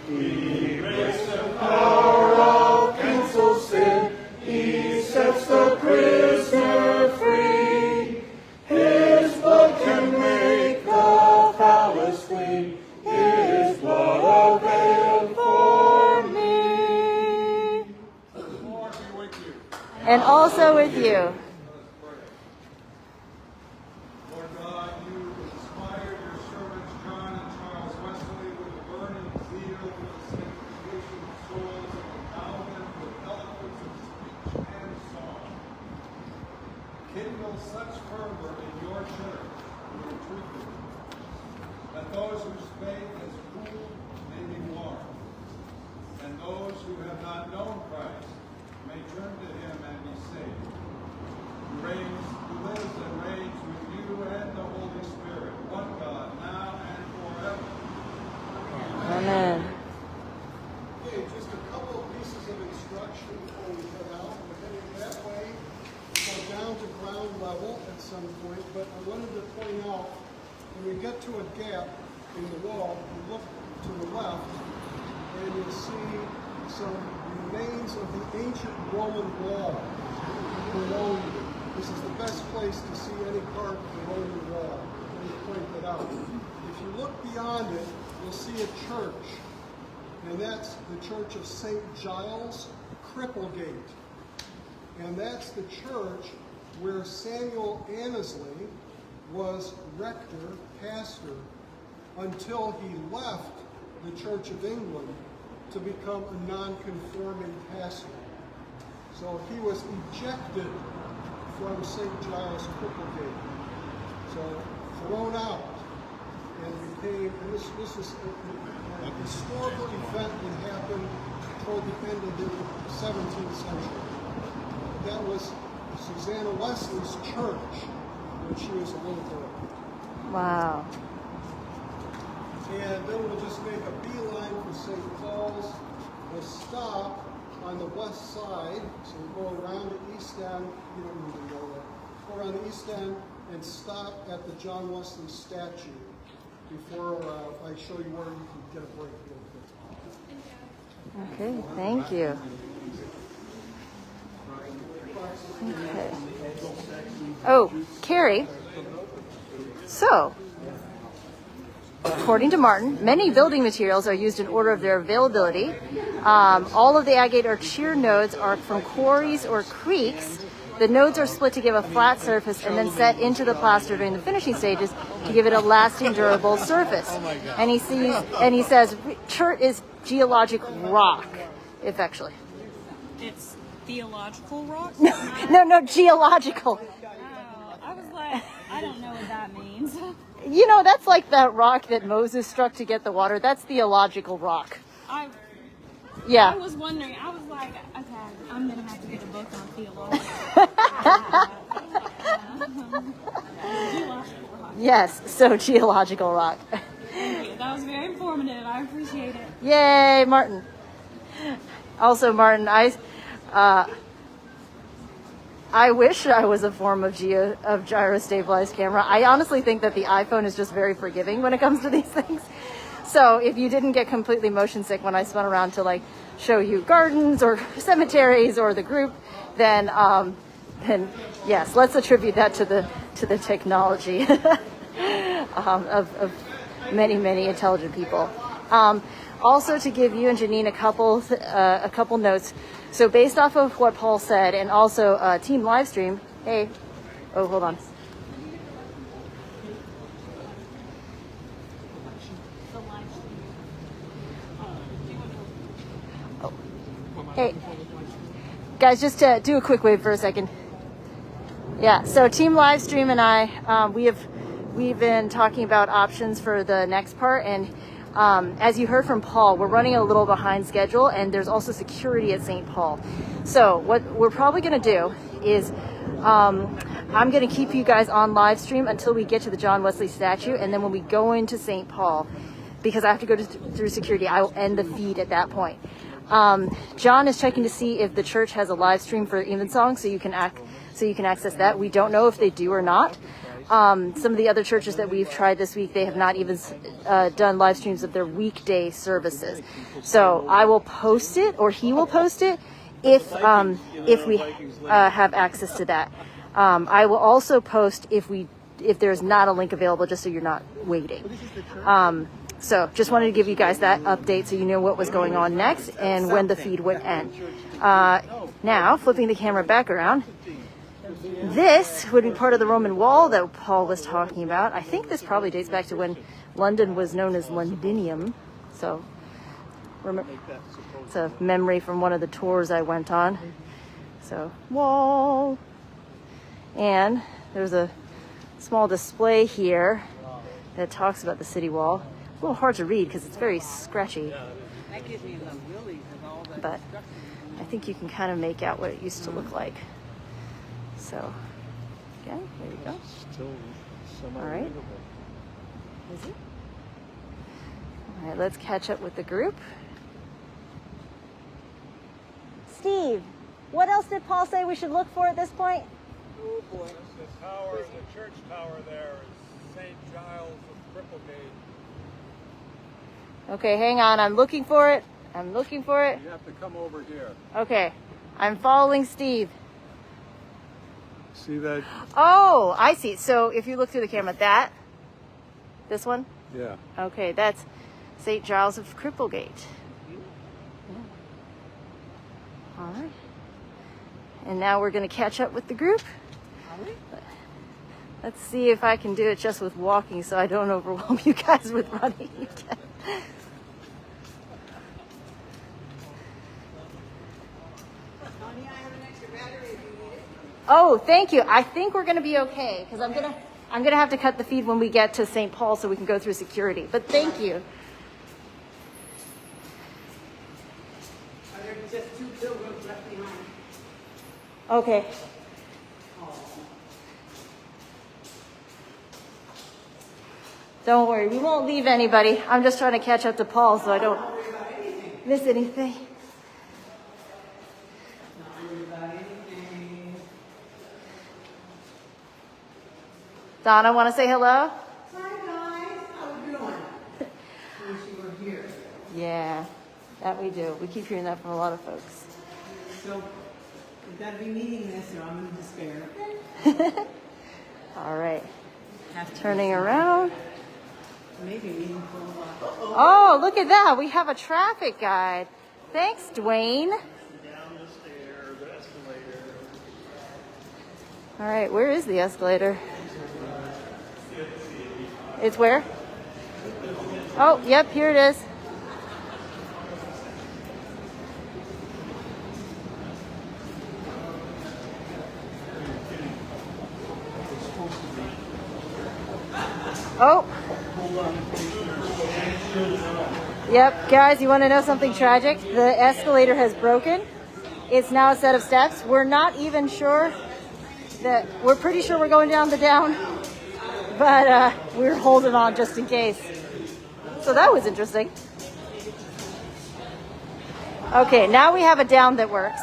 He breaks the power of cancel sin, He sets the prisoner free. His blood can make the foulest clean, His blood availed for me. And also with you. Lord God, you inspired your servants John and Charles Wesley with a burning zeal for the sanctification of souls and endow them with eloquence of speech and song. Kindle such fervor in your church, your true people, that those whose faith is cooled may be warmed, and those who have not known Christ may turn to Him and be saved. Who lives and reigns with you and the Holy Spirit, one God, now and forever. Amen. Okay, just a couple of pieces of instruction before we head out. We're heading that way, go down to ground level at some point, but I wanted to point out, when we get to a gap in the wall, you look to the left, and you'll see some remains of the ancient Roman wall below you. This is the best place to see any part of the Roman wall. Let me point that out. If you look beyond it, you'll see a church, and that's the Church of St. Giles, Cripplegate. And that's the church where Samuel Annesley was rector, pastor, until he left the Church of England to become a non-conforming pastor. So he was ejected from St. Giles Cripplegate. So thrown out and became, and this is a historical event that happened toward the end of the 17th century. That was Susanna Wesley's church when she was a little girl. Wow. And then we'll just make a beeline for St. Paul's. We'll stop on the west side, so we'll go around the east end. You don't need to know that. Go around the east end and stop at the John Wesley statue before I show you where you can get a break real quick. Okay, thank you. Okay. Oh, Carrie. So, according to Martin, many building materials are used in order of their availability. All of the agate or shear nodes are from quarries or creeks. The nodes are split to give a flat surface and then set into the plaster during the finishing stages to give it a lasting, durable surface. And he says, chert is geologic rock, effectually. It's theological rock? No, geological. Oh, I was like, I don't know what that means. You know, that's like that rock that Moses struck to get the water. That's theological rock. Yeah. I was wondering, I was like, okay, I'm going to have to get a book on theology. Geological rock. Yes, so geological rock. Thank you. That was very informative. I appreciate it. Yay, Martin. Also, Martin, I wish I was a form of gyro-stabilized camera. I honestly think that the iPhone is just very forgiving when it comes to these things. So if you didn't get completely motion sick when I spun around to like show you gardens or cemeteries or the group, then yes, let's attribute that to the technology of many intelligent people. Also, to give you and Janine a couple notes. So based off of what Paul said, and also team live stream. Hey, oh, hold on. Oh. Hey, guys, just to do a quick wave for a second. Yeah. So team live stream and I, we've been talking about options for the next part, and as you heard from Paul, we're running a little behind schedule, and there's also security at St. Paul. So what we're probably going to do is I'm going to keep you guys on live stream until we get to the John Wesley statue, and then when we go into St. Paul, because I have to go through security, I will end the feed at that point. John is checking to see if the church has a live stream for Evensong, so you can access that. We don't know if they do or not. Some of the other churches that we've tried this week, they have not even done live streams of their weekday services. So I will post it, or he will post it, if we have access to that. I will also post if there's not a link available, just so you're not waiting. So just wanted to give you guys that update so you know what was going on next and when the feed would end. Now, flipping the camera back around. This would be part of the Roman wall that Paul was talking about. I think this probably dates back to when London was known as Londinium. So, remember, it's a memory from one of the tours I went on. So, wall. And there's a small display here that talks about the city wall. A little hard to read because it's very scratchy. But I think you can kind of make out what it used to look like. So, okay, there you go. Still all right. Is it? All right, let's catch up with the group. Steve, what else did Paul say we should look for at this point? Oh boy. The tower, the church tower there is St. Giles of Cripplegate. Okay, hang on. I'm looking for it. I'm looking for it. You have to come over here. Okay, I'm following Steve. See that? Oh, I see. So if you look through the camera, this one? Yeah. Okay, that's St. Giles of Cripplegate. Yeah. All right. And now we're going to catch up with the group. Let's see if I can do it just with walking so I don't overwhelm you guys with running again. Oh, thank you. I think we're going to be okay because I'm going to have to cut the feed when we get to St. Paul so we can go through security. But thank you. Are there just 2 pilgrims left behind? Okay. Don't worry, we won't leave anybody. I'm just trying to catch up to Paul so I don't miss anything. Donna, want to say hello? Hi guys, how are you doing? Wish you were here. Yeah, that we do. We keep hearing that from a lot of folks. So, we've got to be meeting this or I'm in despair. All right. Turning around. Maybe meeting for a while. Oh, look at that. We have a traffic guide. Thanks, Dwayne. Down the stairs, the escalator. All right, where is the escalator? It's where? Oh, yep, here it is. Oh. Yep, guys, you want to know something tragic? The escalator has broken. It's now a set of steps. We're not even sure that, we're pretty sure we're going down the down, but we're holding on just in case. So that was interesting. Okay, now we have a down that works.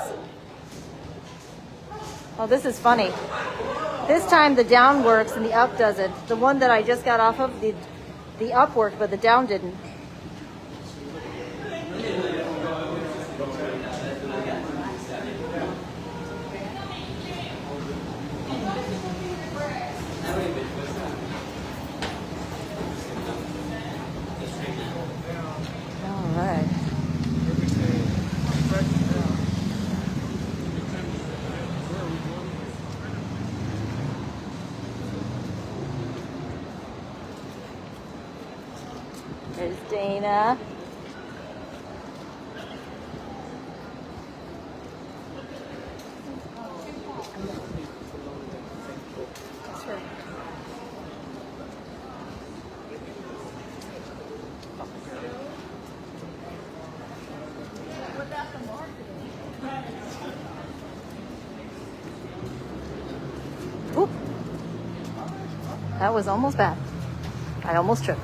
Oh, this is funny. This time the down works and the up doesn't. The one that I just got off of, the up worked, but the down didn't. Selena. Oop. That was almost bad. I almost tripped.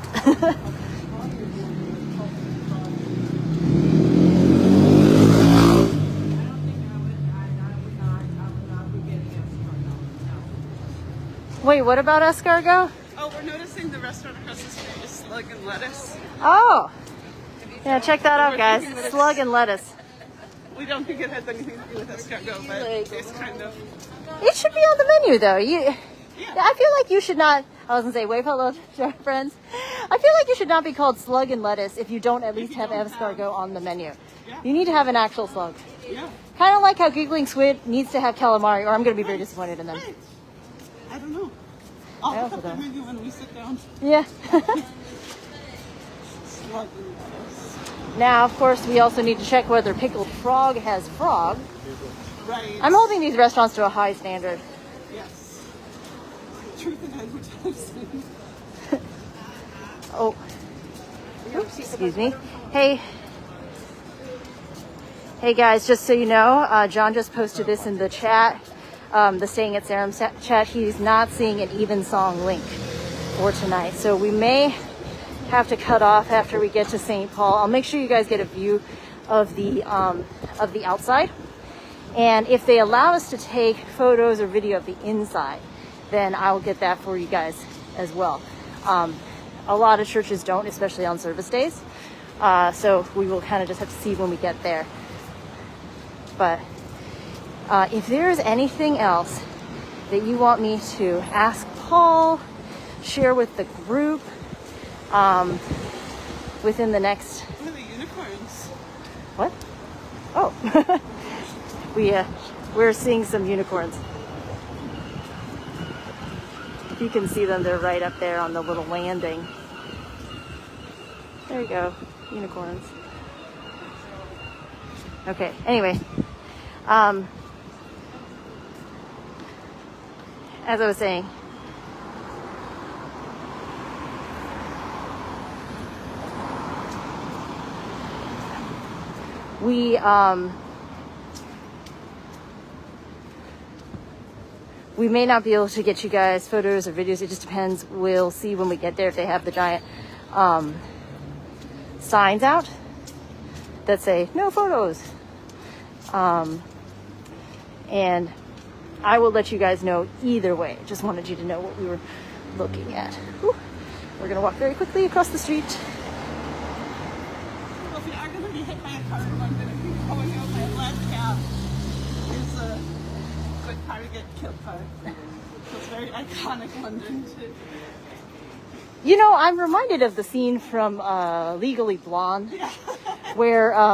Wait, what about escargot? Oh, we're noticing the restaurant across the street is Slug and Lettuce. Oh! Yeah, check that out, guys. Slug and lettuce. We don't think it has anything to do with escargot, but it's kind of... It should be on the menu, though. I feel like you should not... I was going to say, wave hello to our friends. I feel like you should not be called slug and lettuce if you don't at least have escargot on the menu. You need to have an actual slug. Yeah. Kind of like how Giggling Squid needs to have calamari, or I'm going to be very disappointed in them. I don't know. I'll look up the menu when we sit down. Yeah. Slug and lettuce. Now, of course, we also need to check whether Pickled Frog has frog. Right. I'm holding these restaurants to a high standard. Yes. Truth in advertising. Oh. Oops, excuse me. Hey. Hey guys, just so you know, John just posted this in the chat, the Staying at Sarum chat. He's not seeing an Evensong link for tonight. So we may have to cut off after we get to St. Paul. I'll make sure you guys get a view of the outside. And if they allow us to take photos or video of the inside, then I'll get that for you guys as well. A lot of churches don't, especially on service days. So we will kind of just have to see when we get there. But if there's anything else that you want me to ask Paul, share with the group within the next... What are the unicorns? What? Oh. We're seeing some unicorns. If you can see them, they're right up there on the little landing. There you go, unicorns. Okay, anyway. As I was saying, we may not be able to get you guys photos or videos. It just depends. We'll see when we get there if they have the giant signs out that say no photos. And I will let you guys know either way. Just wanted you to know what we were looking at. Whew. We're gonna walk very quickly across the street. Well, if you are going to be hit by a car in London, if you're going out by a black cab, it's a good car to get killed by. So it's very iconic London too. You know, I'm reminded of the scene from Legally Blonde, where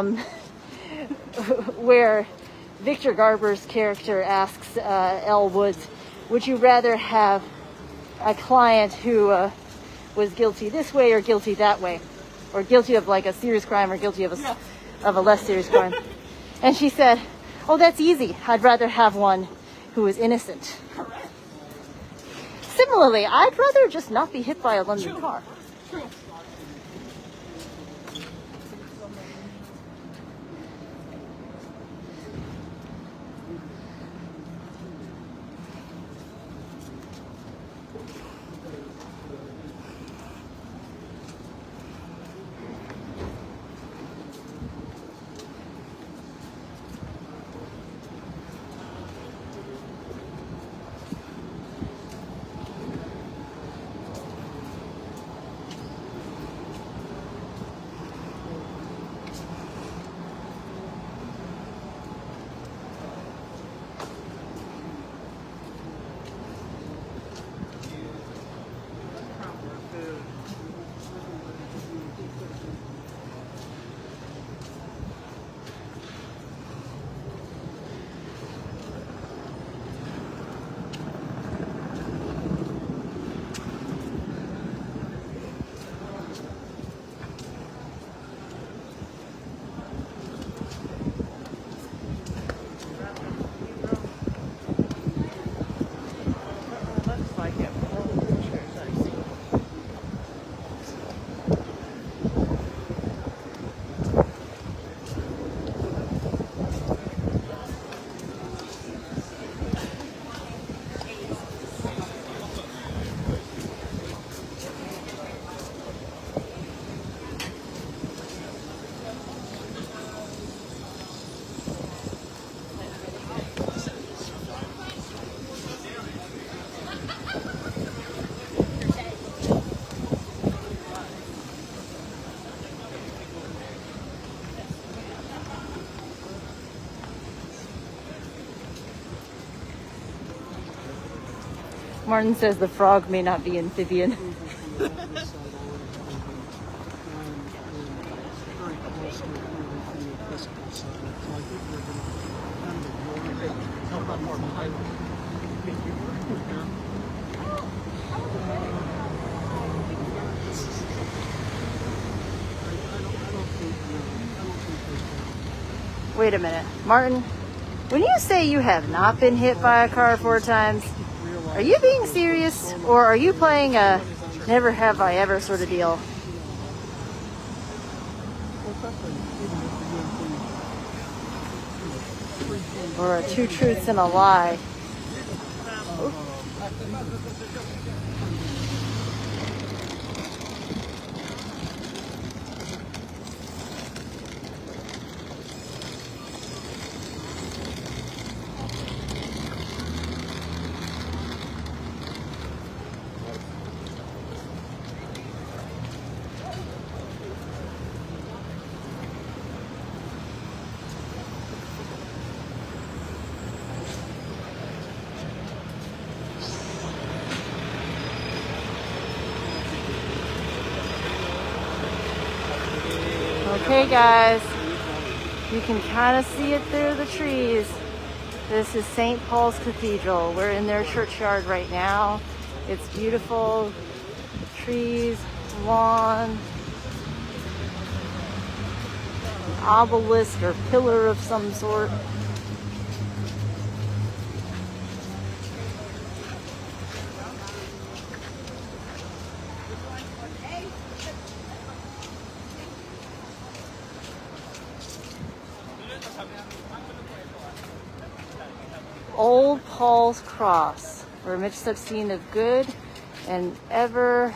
Victor Garber's character asks Elle Woods, would you rather have a client who was guilty this way or guilty that way? Or guilty of like a serious crime or guilty of a less serious crime? And she said, oh, that's easy. I'd rather have one who is innocent. Correct. Similarly, I'd rather just not be hit by a London car. True. Martin says the frog may not be amphibian. This side already has been, very close to moving from the Episcopal side. So I think we're going to kind of ignore it. How about more behind? Wait a minute. Martin, when you say you have not been hit by a car 4 times, are you being serious or are you playing a never have I ever sort of deal? Or a 2 truths and a lie? Okay guys, you can kind of see it through the trees. This is St. Paul's Cathedral. We're in their churchyard right now. It's beautiful, trees, lawn, an obelisk or pillar of some sort. Old Paul's Cross, where Mitch such scene of good and ever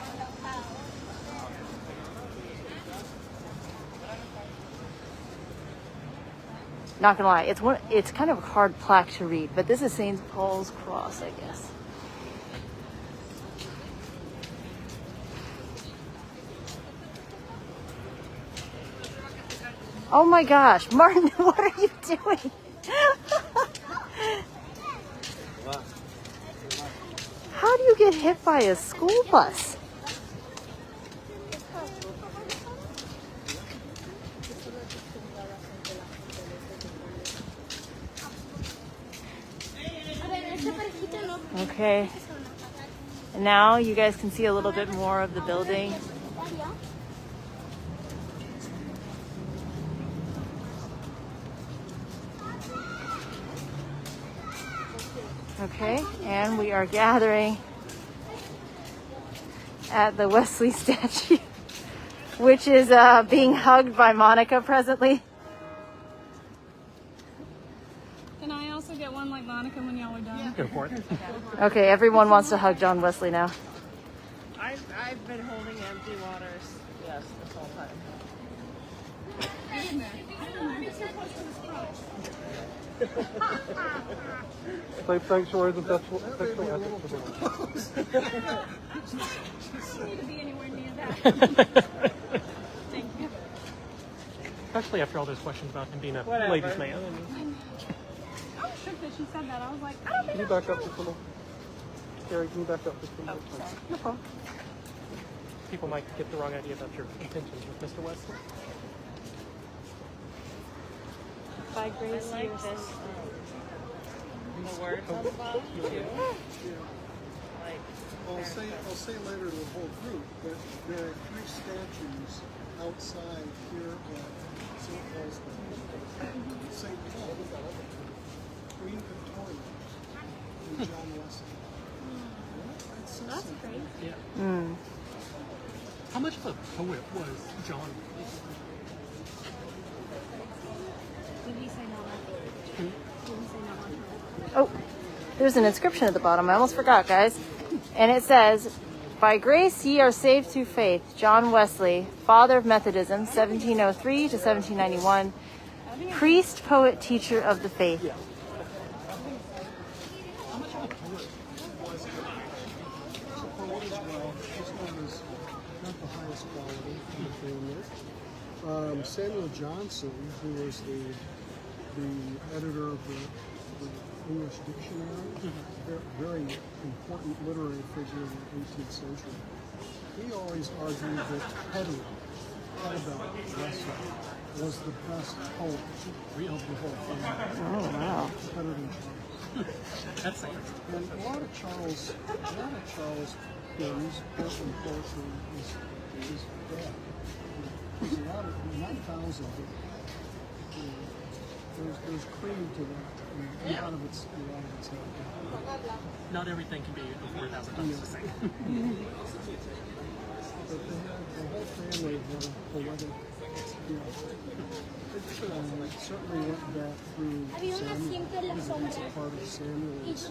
not gonna lie, it's kind of a hard plaque to read, but this is St. Paul's Cross, I guess. Oh my gosh, Martin, what are you doing? How do you get hit by a school bus? Okay. And now you guys can see a little bit more of the building. Okay, and we are gathering at the Wesley statue, which is being hugged by Monica presently. Can I also get one like Monica when y'all are done? Go for it. Okay, everyone wants to hug John Wesley now. I've been holding empty waters, yes, this whole time. Sanctuaries and sexual ethics. I don't need to be anywhere near that. Thank you. Especially after all those questions about him being a Whatever. ladies' man. I was shook that she said that. I was like, I don't think Can you that's back up true. just a little? Gary, can you back up just a little? No problem. People might get the wrong idea about your intentions with Mr. Wesley. By grace, I like this. The words on the bottom too. Like, I'll say later to the whole group that there are 3 statues outside here at St. Paul's Cathedral. St. Paul, Queen Victoria, and John Wesley. That's great. Yeah. Mm. How much of a poet was John? Did he say no? Did he say no? Oh, there's an inscription at the bottom. I almost forgot, guys. And it says, "By grace ye are saved through faith. John Wesley, father of Methodism, 1703 to 1791, priest, poet, teacher of the faith." How much of a poet was he? So poet as well, this one is not the highest quality in the family. Samuel Johnson, who was the editor of the English dictionary, very important literary figure in the 18th century. He always argued that Hetty, Annabelle Wesley, was the best poet of the whole family. Oh, wow. Better than Charles. That's it. And a lot of Charles hymns, Portland poetry is bad. There's a lot of 9,000. There's cream to that. And a lot of it's not bad. Not everything can be 4,000 times the same. But the whole family had a poetic, it certainly went back through Samuel, as a part of Samuel's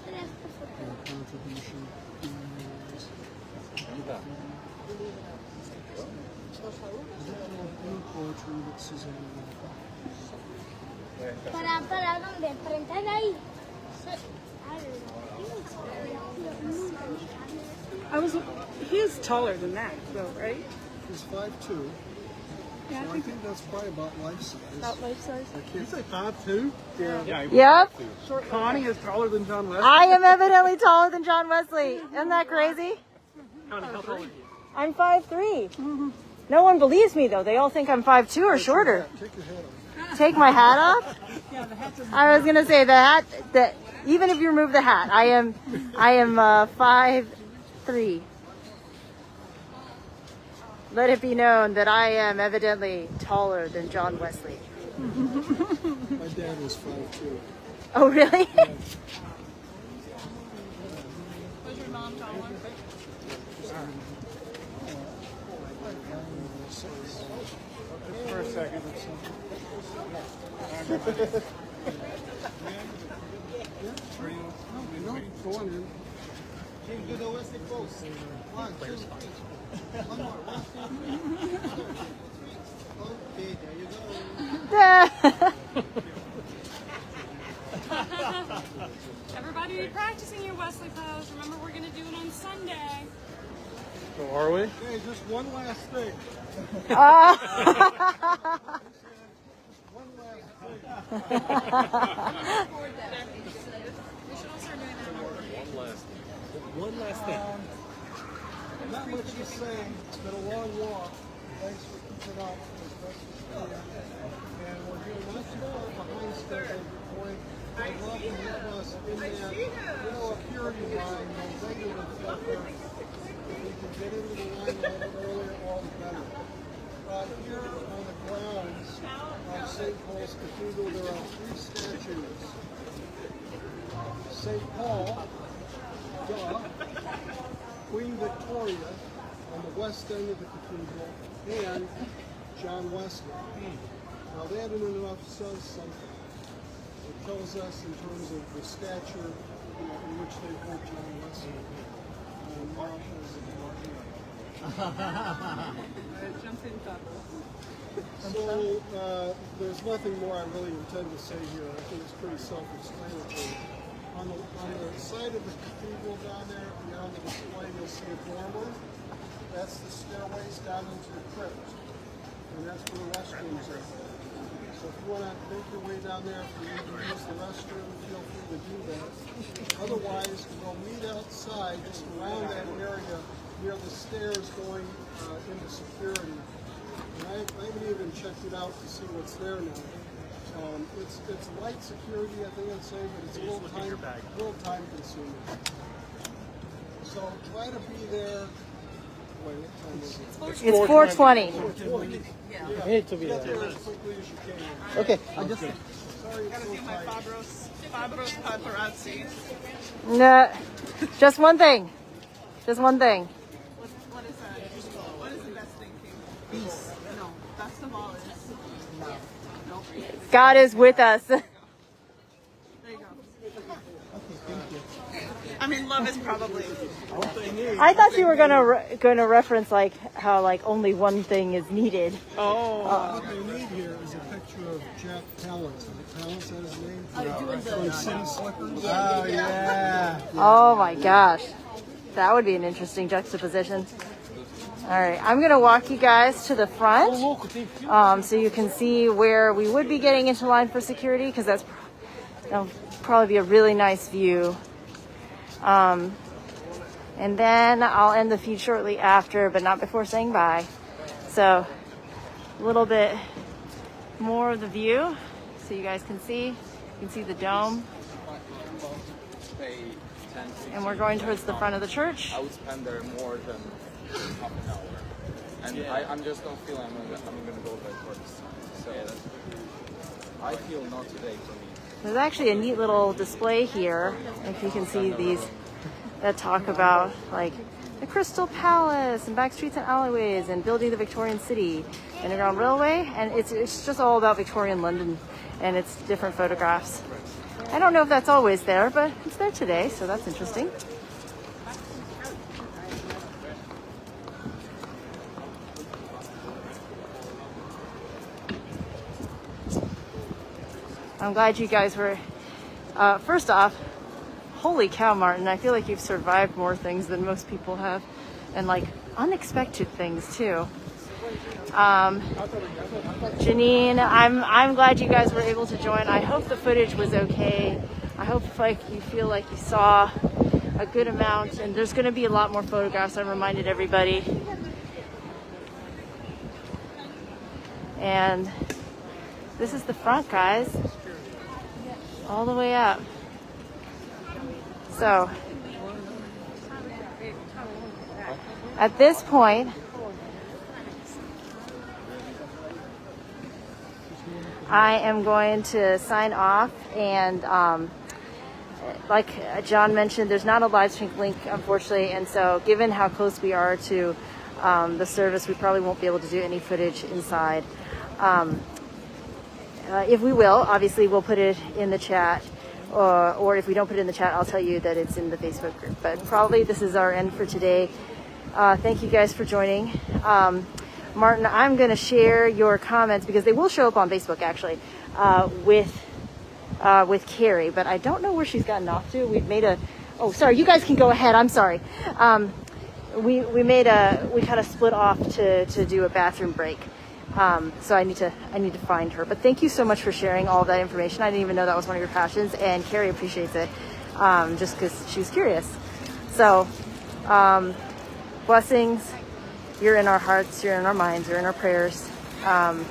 contribution. Any poetry that Suzanne wrote. Para dónde? Para entrar ahí. He is taller than that, though, right? He's 5'2". Yeah, So I think that's probably about life size. About life size. Did you say 5'2"? Yeah. Yep. Connie is taller than John Wesley. I am evidently taller than John Wesley. Isn't that crazy? Connie, how tall are you? I'm 5'3". No one believes me though. They all think I'm 5'2" or shorter. Take your hat off. Take my hat off? I was gonna say the hat. That even if you remove the hat, I am 5'3". Let it be known that I am evidently taller than John Wesley. My dad was 5'2". Oh really? Was your mom taller? For a second. No, go on in. Do the Wesley pose. 1, 2, 3. One more. 1, 2, 3. Okay, there you go. Everybody be practicing your Wesley pose. Remember, we're going to do it on Sunday. So are we? Hey, just one last thing. One last thing. Not much to say. It's been a long walk. Thanks for keeping out as best as you can. And we're doing much more behind schedule. Boy, I'd love to have us in that, a purity line, no negative filter. If we can get into the line a little earlier, all the better. Here on the grounds of St. Paul's Cathedral, there are 3 statues. St. Paul, Queen Victoria on the west end of the cathedral, and John Wesley. Now that in and of says something. It tells us in terms of the stature in which they hold John Wesley. So there's nothing more I really intend to say here. I think it's pretty self-explanatory. On the side of the cathedral down there, beyond the display, you'll see a dormer. That's the stairways down into the crypt. And that's where the restrooms are. So if you want to make your way down there, if you need to use the restroom, feel free to do that. Otherwise, we'll meet outside, just around that area, near the stairs going into security. And I haven't even checked it out to see what's there now. It's light security, I think I'd say, but it's a little time consuming. So try to be there. Wait, what time is it? It's 4:20. 4:20. Yeah. You need to be get there. there as quickly as you can. Okay. Sorry, I gotta do my Fabros paparazzi. No, just one thing. Just one thing. What is that? What is investing, King? Peace. No, best of all is no. God is with us. There you go. I mean, love is probably. I thought you were gonna reference like how like only one thing is needed. What they need here is a picture of Jack Palance. Palance, is his name? From City Slickers. Oh yeah. Oh my gosh, that would be an interesting juxtaposition. All right, I'm gonna walk you guys to the front, so you can see where we would be getting into line for security, because that's That'll probably be a really nice view. And then I'll end the feed shortly after, but not before saying bye. So a little bit more of the view so you guys can see. You can see the dome. And we're going towards the front of the church. I would spend there more than half an hour. And I just don't feel I'm gonna go there for this time. So I feel not today for me. There's actually a neat little display here, if you can see these, that talk about like the Crystal Palace and back streets and alleyways and building the Victorian City, Underground Railway, and it's just all about Victorian London, and it's different photographs. I don't know if that's always there, but it's there today, so that's interesting. I'm glad you guys were, first off, holy cow, Martin, I feel like you've survived more things than most people have, and like unexpected things too. Janine, I'm glad you guys were able to join. I hope the footage was okay. I hope like you feel like you saw a good amount, and there's going to be a lot more photographs. I reminded everybody. And this is the front, guys, all the way up. So at this point, I am going to sign off, and like John mentioned, there's not a live stream link, unfortunately, and so given how close we are to the service, we probably won't be able to do any footage inside. If we will, obviously we'll put it in the chat, or if we don't put it in the chat, I'll tell you that it's in the Facebook group. But probably this is our end for today. Thank you guys for joining. Martin, I'm going to share your comments because they will show up on Facebook actually with Carrie, but I don't know where she's gotten off to. We've made a, oh sorry, you guys can go ahead. I'm sorry. We kind of split off to do a bathroom break. So I need to find her. But thank you so much for sharing all of that information. I didn't even know that was one of your passions, and Carrie appreciates it, just because she was curious. So, blessings. You're in our hearts. You're in our minds. You're in our prayers. And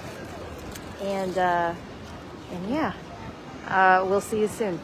yeah, we'll see you soon.